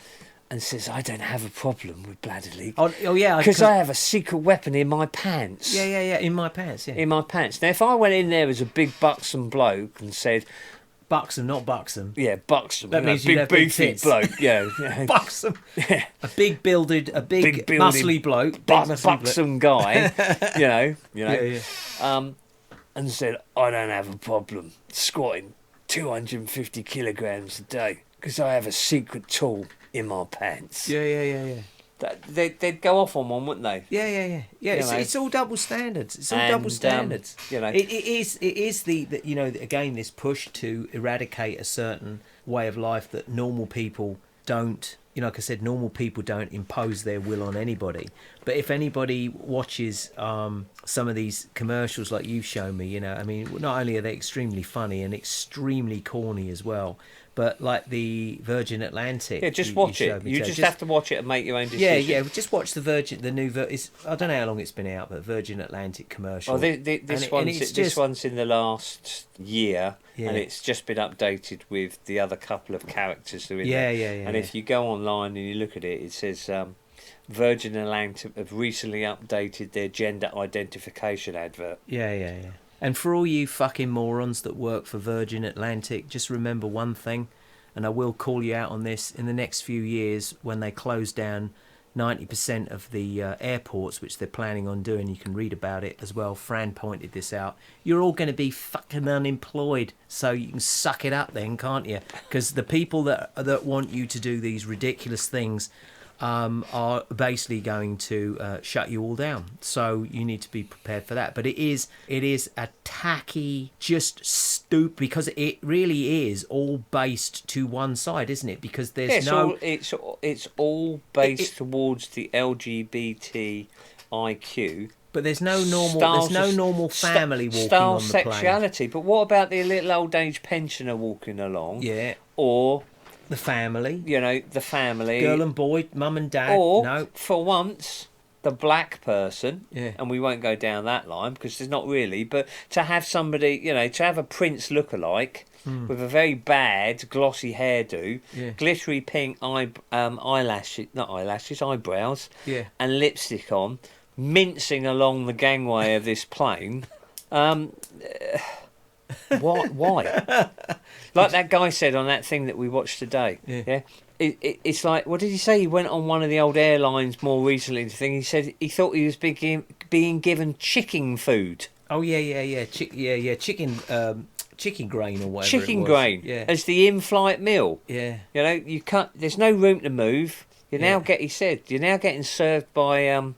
And says, I don't have a problem with bladder leak. Oh yeah. Because I have a secret weapon in my pants. Yeah. In my pants. Yeah. In my pants. Now, if I went in there as a big buxom bloke and said, buxom, not buxom. yeah, buxom. That means big you'd have big beefy tits. bloke. Yeah. Buxom. Yeah. A big builded, muscly bloke. Buxom guy. you know. Yeah. And said, I don't have a problem squatting 250 kilograms a day because I have a secret tool in my pants. Yeah. They'd go off on one, wouldn't they? Yeah. It's all double standards. It's all double standards. You know, it is the you know, again, this push to eradicate a certain way of life that normal people don't. You know, like I said, normal people don't impose their will on anybody. But if anybody watches some of these commercials like you've shown me, you know, I mean, not only are they extremely funny and extremely corny as well, but like the Virgin Atlantic. Yeah, just watch it. You just have to watch it and make your own decision. Yeah. Just watch the new. I don't know how long it's been out, but Virgin Atlantic commercial. Oh, this one's in the last year, and it's just been updated with the other couple of characters who are in there. Yeah. And if you go online and you look at it, it says Virgin Atlantic have recently updated their gender identification advert. Yeah. And for all you fucking morons that work for Virgin Atlantic, just remember one thing, and I will call you out on this, in the next few years when they close down 90% of the airports, which they're planning on doing, you can read about it as well, Fran pointed this out, you're all going to be fucking unemployed, so you can suck it up then, can't you? Because the people that want you to do these ridiculous things are basically going to shut you all down. So you need to be prepared for that. But it is a tacky, just stupid, because it really is all based to one side, isn't it? Because there's it's all based towards the LGBTIQ. But there's no normal family walking on the plane. Sexuality. But what about the little old age pensioner walking along? Yeah. Or the family. You know, the family. Girl and boy, mum and dad. Or, for once, the black person. Yeah. And we won't go down that line because there's not really. But to have somebody, you know, to have a Prince lookalike with a very bad glossy hairdo, glittery pink eyebrows, and lipstick on, mincing along the gangway of this plane. Why? Like that guy said on that thing that we watched today. Yeah. It's like, what did he say? He went on one of the old airlines more recently. He said he thought he was being given chicken food. Oh yeah. Chicken grain or whatever. Chicken grain. Yeah. As the in-flight meal. Yeah. You know, you can't. There's no room to move. You're now getting served by you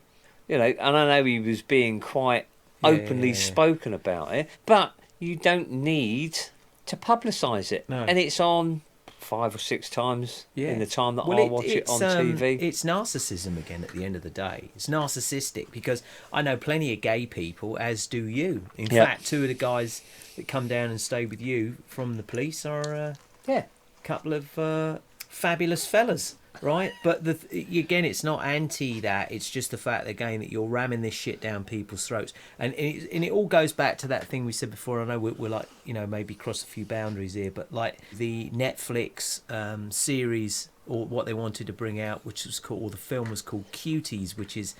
know. And I know he was being quite openly spoken about it, but you don't need to publicise it. No. And it's on 5 or 6 times Yeah. in the time that Well, I watch it on TV. It's narcissism again at the end of the day. It's narcissistic because I know plenty of gay people, as do you. In Yep. fact, 2 of the guys that come down and stay with you from the police are a couple of fabulous fellas, right? But again, it's not anti that. It's just the fact, again, that you're ramming this shit down people's throats. And it all goes back to that thing we said before. I know we're like, maybe cross a few boundaries here, but like the Netflix series, or what they wanted to bring out, which was called, or the film was called Cuties, which is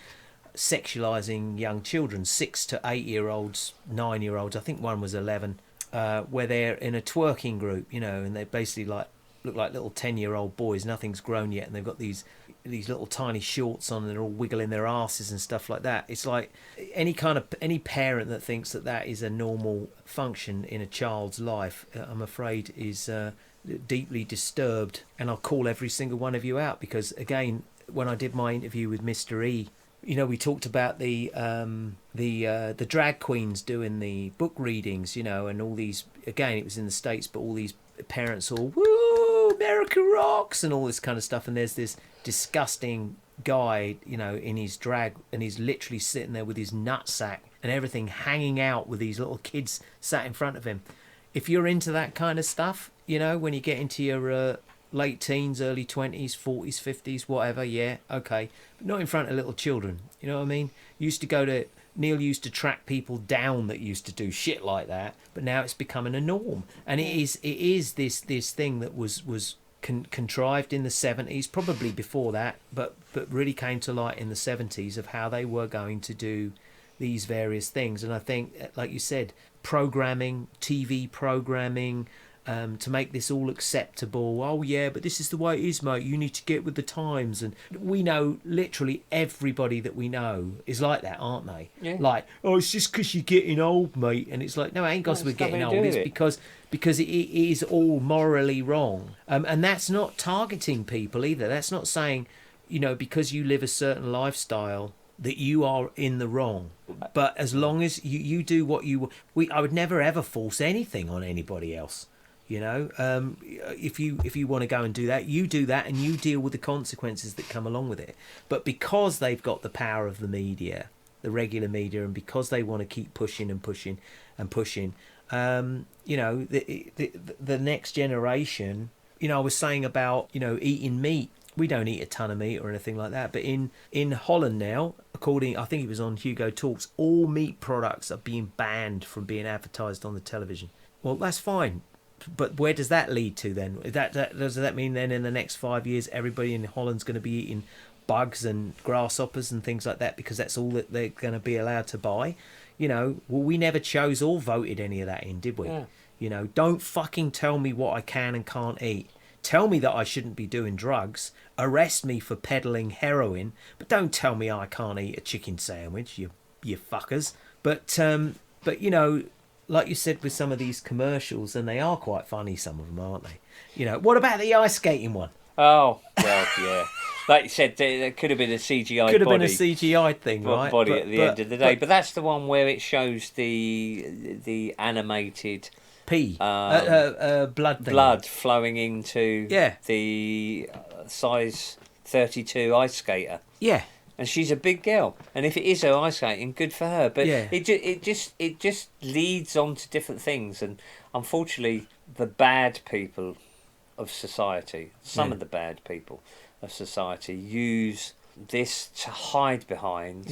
sexualizing young children, 6 to 8 year olds, 9-year-olds. I think one was 11, where they're in a twerking group, and they basically look like little 10-year-old boys. Nothing's grown yet, and they've got these little tiny shorts on, and they're all wiggling their asses and stuff like that. It's like any parent that thinks that is a normal function in a child's life, I'm afraid, is deeply disturbed. And I'll call every single one of you out, because again, when I did my interview with Mr. E, we talked about the drag queens doing the book readings, and all these, again, it was in the States, but all these parents all, woo, America rocks, and all this kind of stuff. And there's this disgusting guy, in his drag, and he's literally sitting there with his nutsack and everything hanging out, with these little kids sat in front of him. If you're into that kind of stuff, when you get into your late teens, early 20s, 40s, 50s, whatever, yeah, okay, but not in front of little children. You know what I mean? Neil used to track people down that used to do shit like that, but now it's becoming a norm. And it is this thing that was contrived in the 70s, probably before that, but really came to light in the 70s, of how they were going to do these various things. And I think, like you said, programming, TV programming, to make this all acceptable. Oh yeah, but this is the way it is, mate. You need to get with the times. And we know literally everybody that we know is like that, aren't they? Yeah. Like, oh, it's just because you're getting old, mate. And it's like, no, it ain't because we're getting old. It's because it is all morally wrong. And that's not targeting people either. That's not saying, because you live a certain lifestyle, that you are in the wrong. But as long as you do what I would never ever force anything on anybody else. If you want to go and do that, you do that, and you deal with the consequences that come along with it. But because they've got the power of the media, the regular media, and because they want to keep pushing and pushing and pushing, the next generation, I was saying about, eating meat. We don't eat a ton of meat or anything like that, but in Holland now, I think it was on Hugo Talks, all meat products are being banned from being advertised on the television. Well, that's fine. But where does that lead to then? Does that mean then in the next 5 years everybody in Holland's going to be eating bugs and grasshoppers and things like that, because that's all that they're going to be allowed to buy? Well, we never chose or voted any of that in, did we? Yeah. Don't fucking tell me what I can and can't eat. Tell me that I shouldn't be doing drugs. Arrest me for peddling heroin, but don't tell me I can't eat a chicken sandwich, you fuckers. But like you said with some of these commercials, and they are quite funny, some of them, aren't they? What about the ice skating one? Oh, well, yeah. Like you said, there could have been a CGI Could have been a CGI thing, right? Body at the end of the day. But that's the one where it shows the animated blood thing. Blood flowing into Yeah. the size 32 ice skater. Yeah. And she's a big girl, and if it is her ice skating, good for her. But yeah. it just leads on to different things, and unfortunately, the bad people of society, some of the bad people of society, use this to hide behind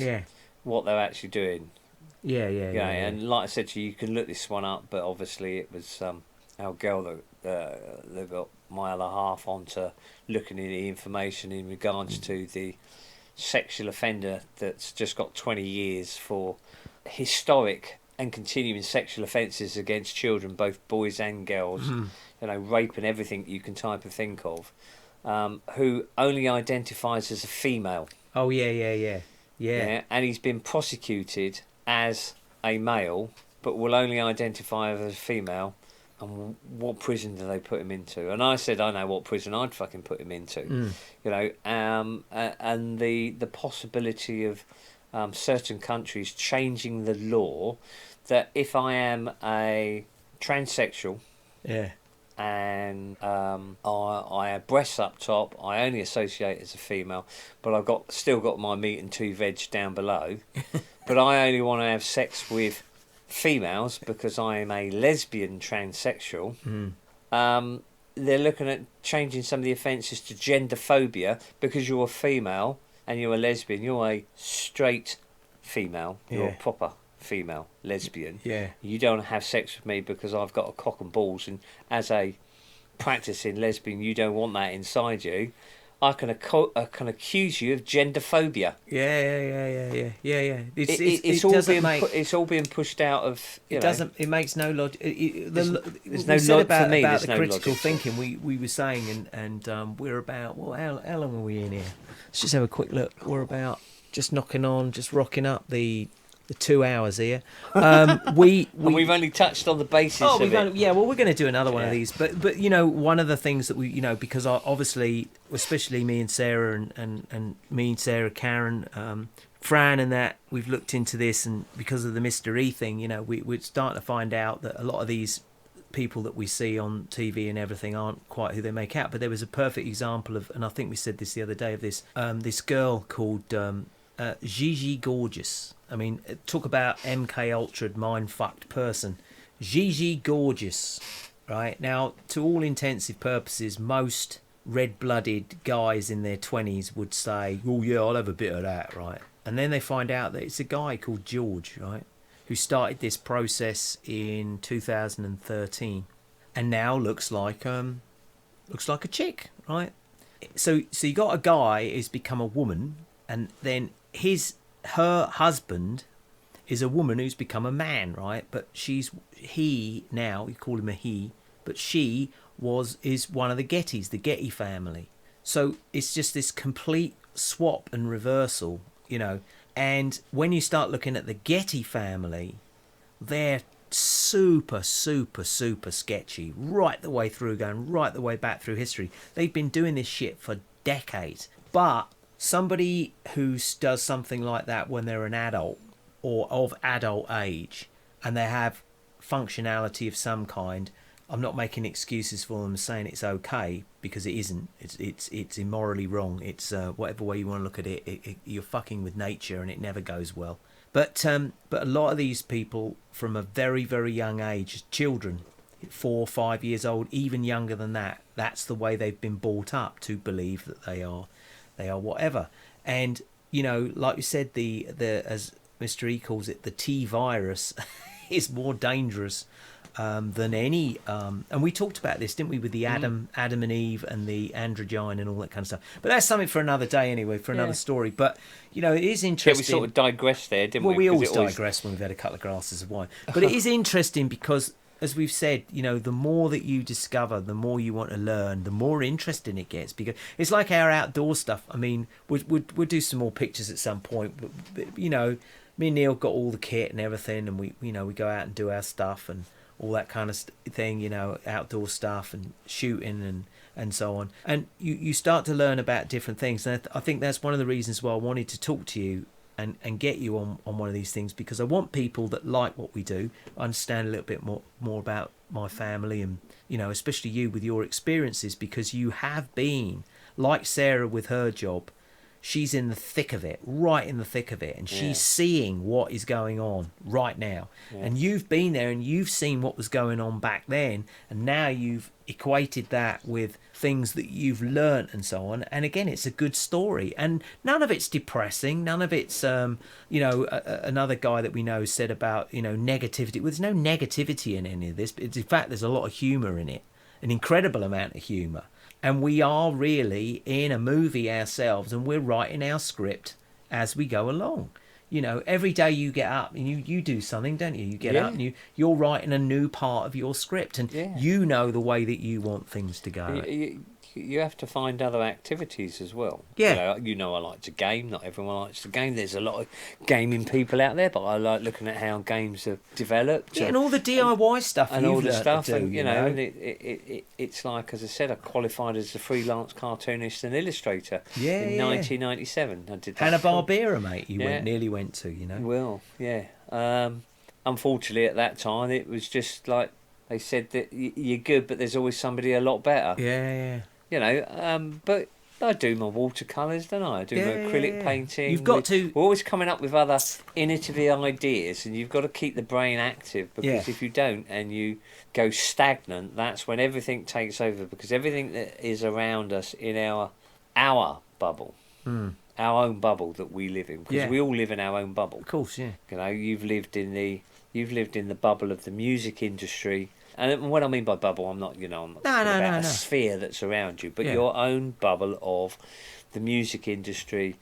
what they're actually doing. Yeah. And like I said to you, you can look this one up, but obviously it was our girl that got my other half onto looking at the information in regards to the sexual offender that's just got 20 years for historic and continuing sexual offences against children, both boys and girls, rape and everything you can type of think of, who only identifies as a female. Oh, yeah. And he's been prosecuted as a male, but will only identify as a female. And what prison do they put him into? And I said, I know what prison I'd fucking put him into. And the possibility of certain countries changing the law that if I am a transsexual, and I have breasts up top. I only associate as a female, but I've still got my meat and two veg down below. But I only want to have sex with females because I am a lesbian transsexual. They're looking at changing some of the offences to gender phobia because you're a female and you're a lesbian. You're a straight female. You're a proper female lesbian. Yeah. You don't have sex with me because I've got a cock and balls, and as a practicing lesbian, you don't want that inside you. I can accuse you of gender phobia. Yeah. It's all being pushed out of. It makes no logic. There's no logic for me. About there's the no critical logic. thinking we were saying, and we're about. Well, how long are we in here? Let's just have a quick look. We're about just knocking on, just rocking up the 2 hours here. And we've only touched on the basis of it. Well, we're going to do another one of these. But one of the things that we, because obviously, especially me and Sarah and me and Sarah, Karen, Fran and that, we've looked into this, and because of the Mr. E thing, we're starting to find out that a lot of these people that we see on TV and everything aren't quite who they make out. But there was a perfect example of, and I think we said this the other day, of this girl called Gigi Gorgeous. I mean, talk about MK Ultra mind-fucked person. Gigi Gorgeous, right? Now, to all intensive purposes, most red-blooded guys in their 20s would say, oh, yeah, I'll have a bit of that, right? And then they find out that it's a guy called George, right, who started this process in 2013 and now looks like a chick, right? So you got a guy who's become a woman, and then her husband is a woman who's become a man, right? But he now, you call him a he, but she is one of the Gettys, the Getty family. So it's just this complete swap and reversal, And when you start looking at the Getty family, they're super, super, super sketchy, right the way through, going right the way back through history. They've been doing this shit for decades. But somebody who does something like that when they're an adult or of adult age, and they have functionality of some kind, I'm not making excuses for them saying it's okay, because it isn't. It's immorally wrong. It's whatever way you want to look at it, you're fucking with nature, and it never goes well. But a lot of these people from a very, very young age, children, 4 or 5 years old, even younger than that, that's the way they've been brought up to believe that they are whatever. And like you said, the as Mr. E calls it, the T virus is more dangerous than any. And we talked about this, didn't we, with the Adam and Eve and the androgyne and all that kind of stuff. But that's something for another day anyway, for another story. But it is interesting. Yeah, we sort of digressed there, didn't we? Well, we always digress when we've had a couple of glasses of wine. But it is interesting because, as we've said, the more that you discover, the more you want to learn, the more interesting it gets. Because it's like our outdoor stuff. I mean, we'll do some more pictures at some point. But me and Neil got all the kit and everything, and we go out and do our stuff and all that kind of thing. Outdoor stuff and shooting and so on. And you start to learn about different things. And I think that's one of the reasons why I wanted to talk to you and get you on one of these things, because I want people that like what we do, understand a little bit more about my family, and especially you with your experiences, because you have been, like Sarah with her job, she's in the thick of it, right in the thick of it, and she's seeing what is going on right now. And you've been there and you've seen what was going on back then, and now you've equated that with things that you've learnt and so on. And again, it's a good story, and none of it's depressing, none of it's another guy that we know said about negativity. Well, there's no negativity in any of this, but in fact there's a lot of humour in it, an incredible amount of humour. And we are really in a movie ourselves, and we're writing our script as we go along. Every day you get up and you do something, don't you? You get up and you're writing a new part of your script, and you know the way that you want things to go. You have to find other activities as well. Yeah. I like to game. Not everyone likes to game. There's a lot of gaming people out there, but I like looking at how games have developed. Yeah, and all the DIY stuff and all the stuff. Do, and it's like, as I said, I qualified as a freelance cartoonist and illustrator in 1997. I did that. Hanna-Barbera, mate. You nearly went to. Well, yeah. Unfortunately, at that time, it was just like They said that you're good, but there's always somebody a lot better. Yeah. You know, but I do my watercolours, don't I? I do my acrylic painting. You've got to... We're always coming up with other innovative ideas, and you've got to keep the brain active, because if you don't and you go stagnant, that's when everything takes over, because everything that is around us in our bubble, our own bubble that we live in, because we all live in our own bubble. Of course, yeah. You know, you've lived in the bubble of the music industry. And what I mean by bubble, I'm not talking about a sphere that's around you, but your own bubble of the music industry,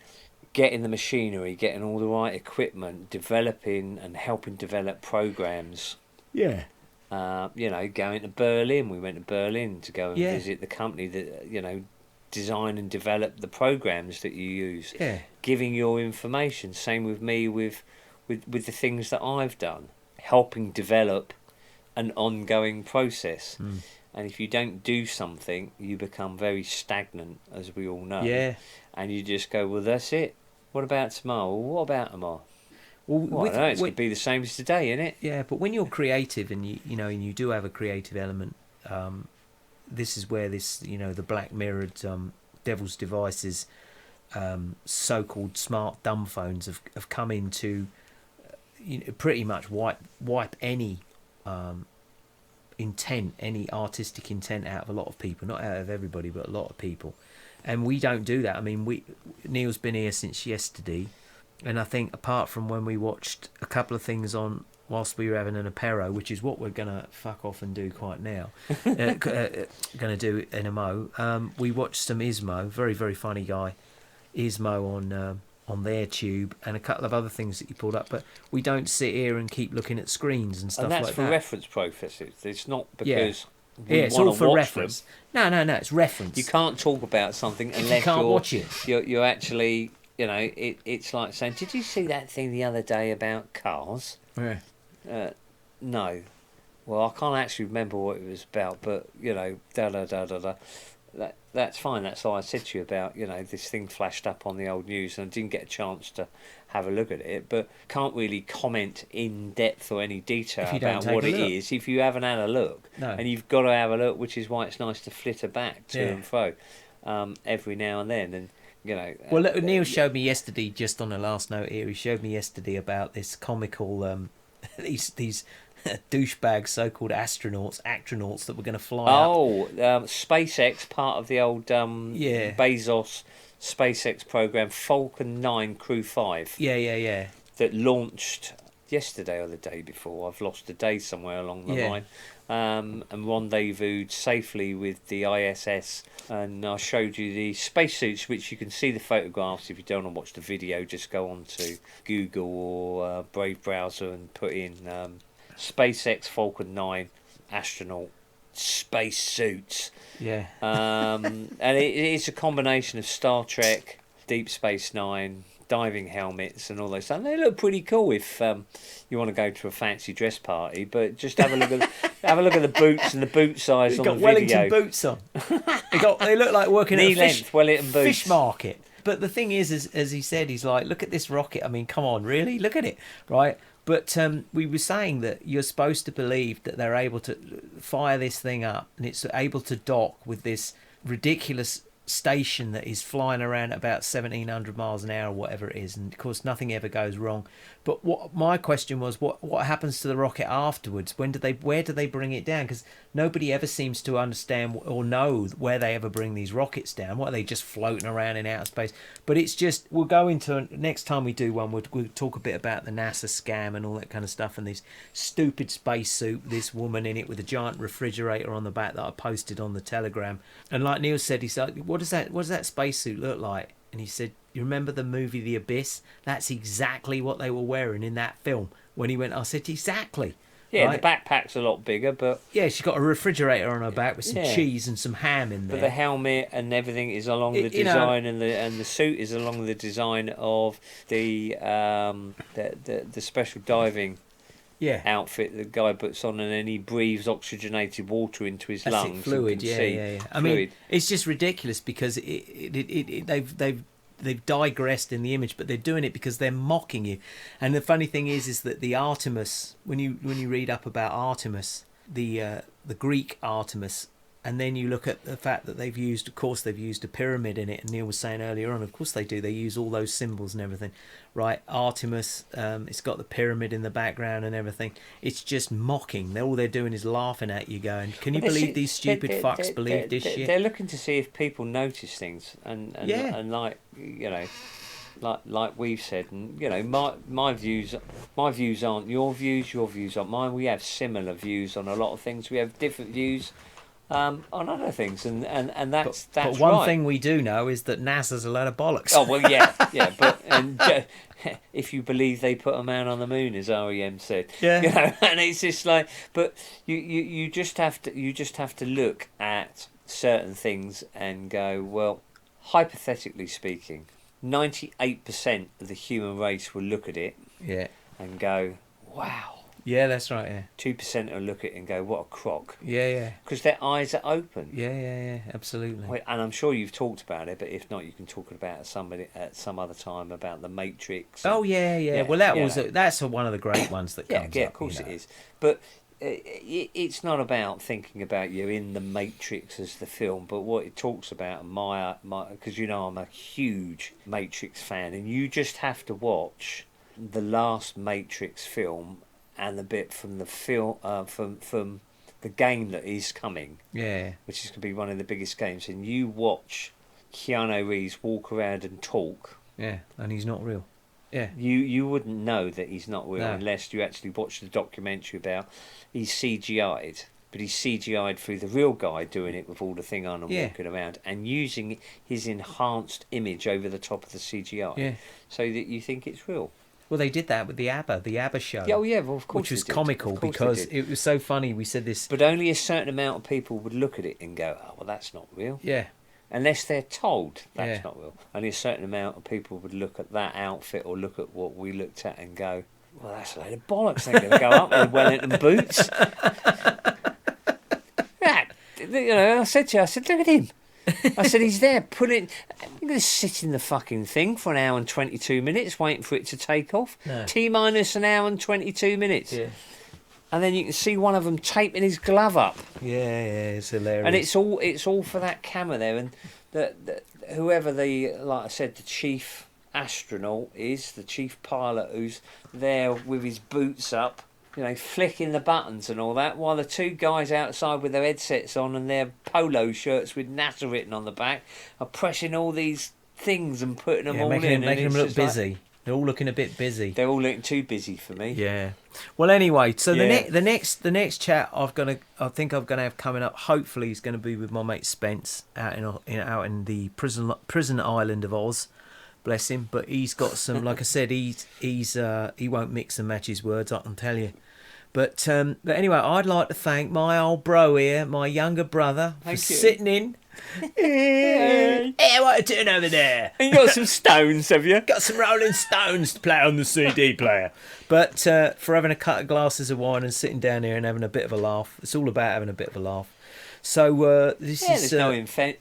getting the machinery, getting all the right equipment, developing and helping develop programs. Yeah. Going to Berlin. We went to Berlin to go and visit the company that, design and develop the programs that you use. Yeah. Giving your information. Same with me with the things that I've done. Helping develop an ongoing process. And if you don't do something, you become very stagnant, as we all know. Yeah. And you just go, well, that's it. What about tomorrow? Well, what about tomorrow? Well, I don't know, it's going to be the same as today, isn't it? Yeah, but when you're creative and you do have a creative element, this is where the black mirrored devil's devices, so-called smart dumb phones have come in to pretty much wipe any intent, any artistic intent out of a lot of people. Not out of everybody, but a lot of people. And we don't do that. I mean, Neil's been here since yesterday, and I think apart from when we watched a couple of things on whilst we were having an apero, which is what we're gonna fuck off and do quite now, gonna do in a mo. We watched some Ismo, very very funny guy, Ismo on their tube, and a couple of other things that you pulled up. But we don't sit here and keep looking at screens and stuff like that. And that's for reference purposes. It's not because. Yeah, it's all for reference. No, it's reference. You can't talk about something unless you can't watch it. You're actually, it's like saying, did you see that thing the other day about cars? Yeah. No. Well, I can't actually remember what it was about, but, That's fine. That's all I said to you about, this thing flashed up on the old news, and I didn't get a chance to have a look at it, but can't really comment in depth or any detail about what it is if you haven't had a look. No. And you've got to have a look, which is why it's nice to flitter back to and fro every now and then. And well, Neil showed me yesterday, just on a last note here, he showed me yesterday about this comical these douchebags, so-called astronauts that were going to fly up. SpaceX, part of the old Bezos SpaceX program, Falcon 9 Crew 5. Yeah. That launched yesterday or the day before. I've lost a day somewhere along the line. And rendezvoused safely with the ISS. And I showed you the spacesuits, which you can see the photographs. If you don't want to watch the video, just go on to Google or Brave browser and put in SpaceX Falcon 9 astronaut spacesuits. Yeah. And it's a combination of Star Trek, Deep Space Nine, diving helmets and all those stuff. They look pretty cool if you want to go to a fancy dress party, but just have a look at the boots and the boot size on the video. Wellington boots on. They look like working at a Wellington boots. Fish market. But the thing is, as he said, he's like, look at this rocket. I mean, come on, really? Look at it, right? But we were saying that you're supposed to believe that they're able to fire this thing up and it's able to dock with this ridiculous station that is flying around at about 1,700 miles an hour or whatever it is, and of course nothing ever goes wrong. But what my question was, what happens to the rocket afterwards? Where do they bring it down? Because nobody ever seems to understand or know where they ever bring these rockets down. What, are they just floating around in outer space? But it's just, we'll go into, next time we do one, we'll talk a bit about the NASA scam and all that kind of stuff, and this stupid spacesuit, this woman in it with a giant refrigerator on the back that I posted on the Telegram. And like Neil said, he's like, what does that spacesuit look like? And he said, you remember the movie The Abyss? That's exactly what they were wearing in that film. When he went, I said, exactly. Yeah, right? The backpack's a lot bigger, but... Yeah, she's got a refrigerator on her back with some cheese and some ham in there. But the helmet and everything is along the design, and the suit is along the design of the special diving outfit the guy puts on, and then he breathes oxygenated water into his lungs. Fluid, yeah. I mean, it's just ridiculous because they've digressed in the image, but they're doing it because they're mocking you. And the funny thing is that the Artemis, when you read up about Artemis, the Greek Artemis, and then you look at the fact that they've used a pyramid in it. And Neil was saying earlier on, of course they do. They use all those symbols and everything, right? Artemis, it's got the pyramid in the background and everything. It's just mocking. All they're doing is laughing at you, going, "Can you believe these stupid fucks believe this shit?" They're looking to see if people notice things, and like, you know, like we've said, and you know, my views aren't your views aren't mine. We have similar views on a lot of things. We have different views on other things, and that's but one right. thing we do know is that NASA's a load of bollocks. Oh well, yeah, but if you believe they put a man on the moon, as REM said, Yeah. you know, and it's just like, but you just have to look at certain things and go, well, hypothetically speaking, 98% of the human race will look at it, Yeah. and go, wow. Yeah, that's right. Yeah. 2% will look at it and go, what a crock. Yeah. Because their eyes are open. Yeah. Absolutely. And I'm sure you've talked about it, but if not, you can talk about it at some other time about the Matrix. Oh yeah. Well, that's one of the great ones that comes up. Yeah, of course it is. But it's not about thinking about you in the Matrix as the film, but what it talks about, my because you know I'm a huge Matrix fan, and you just have to watch the last Matrix film and the bit from the film from the game that is coming, which is going to be one of the biggest games, and you watch Keanu Reeves walk around and talk, and he's not real. You wouldn't know that he's not real, No. unless you actually watch the documentary about he's CGI'd, but he's CGI'd through the real guy doing it with all the thing on and walking around and using his enhanced image over the top of the CGI, so that you think it's real. Well, they did that with the ABBA show. Yeah, well, of course, which was comical because it was so funny. We said this, but only a certain amount of people would look at it and go, "Oh, well, that's not real." Yeah. Unless they're told that's not real. Only a certain amount of people would look at that outfit or look at what we looked at and go, "Well, that's a load of bollocks. They're going to go up with Wellington boots." You know, I said, look at him. I said, he's there putting. You're going to sit in the fucking thing for an hour and 22 minutes waiting for it to take off. No. T-minus an hour and 22 minutes. Yeah. And then you can see one of them taping his glove up. Yeah, it's hilarious. And it's all for that camera there. And whoever like I said, the chief astronaut is, the chief pilot who's there with his boots up, you know, flicking the buttons and all that, while the two guys outside with their headsets on and their polo shirts with NASA written on the back are pressing all these things and putting them all in. Making them look busy. They're all looking a bit busy. They're all looking too busy for me. Yeah. Well, anyway, so the next chat I think I'm gonna have coming up. Hopefully, is going to be with my mate Spence out in the prison island of Oz. Bless him, but he's got some. Like I said, he won't mix and match his words. I can tell you. But anyway, I'd like to thank my old bro here, my younger brother, for sitting in. Hey, what are you doing over there? And you got some stones, have you? Got some Rolling Stones to play on the CD player. But for having a couple of glasses of wine and sitting down here and having a bit of a laugh. It's all about having a bit of a laugh. So this is... there's no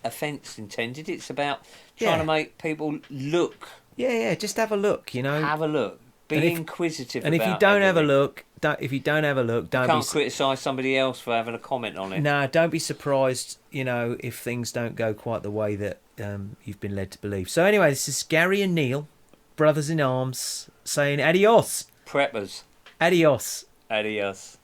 offence intended. It's about trying to make people look. Yeah, just have a look, you know. Have a look. Be inquisitive. And if you don't have a look, don't can't criticise somebody else for having a comment on it. No, don't be surprised, you know, if things don't go quite the way that you've been led to believe. So anyway, this is Gary and Neil, brothers in arms, saying adios. Preppers. Adios. Adios.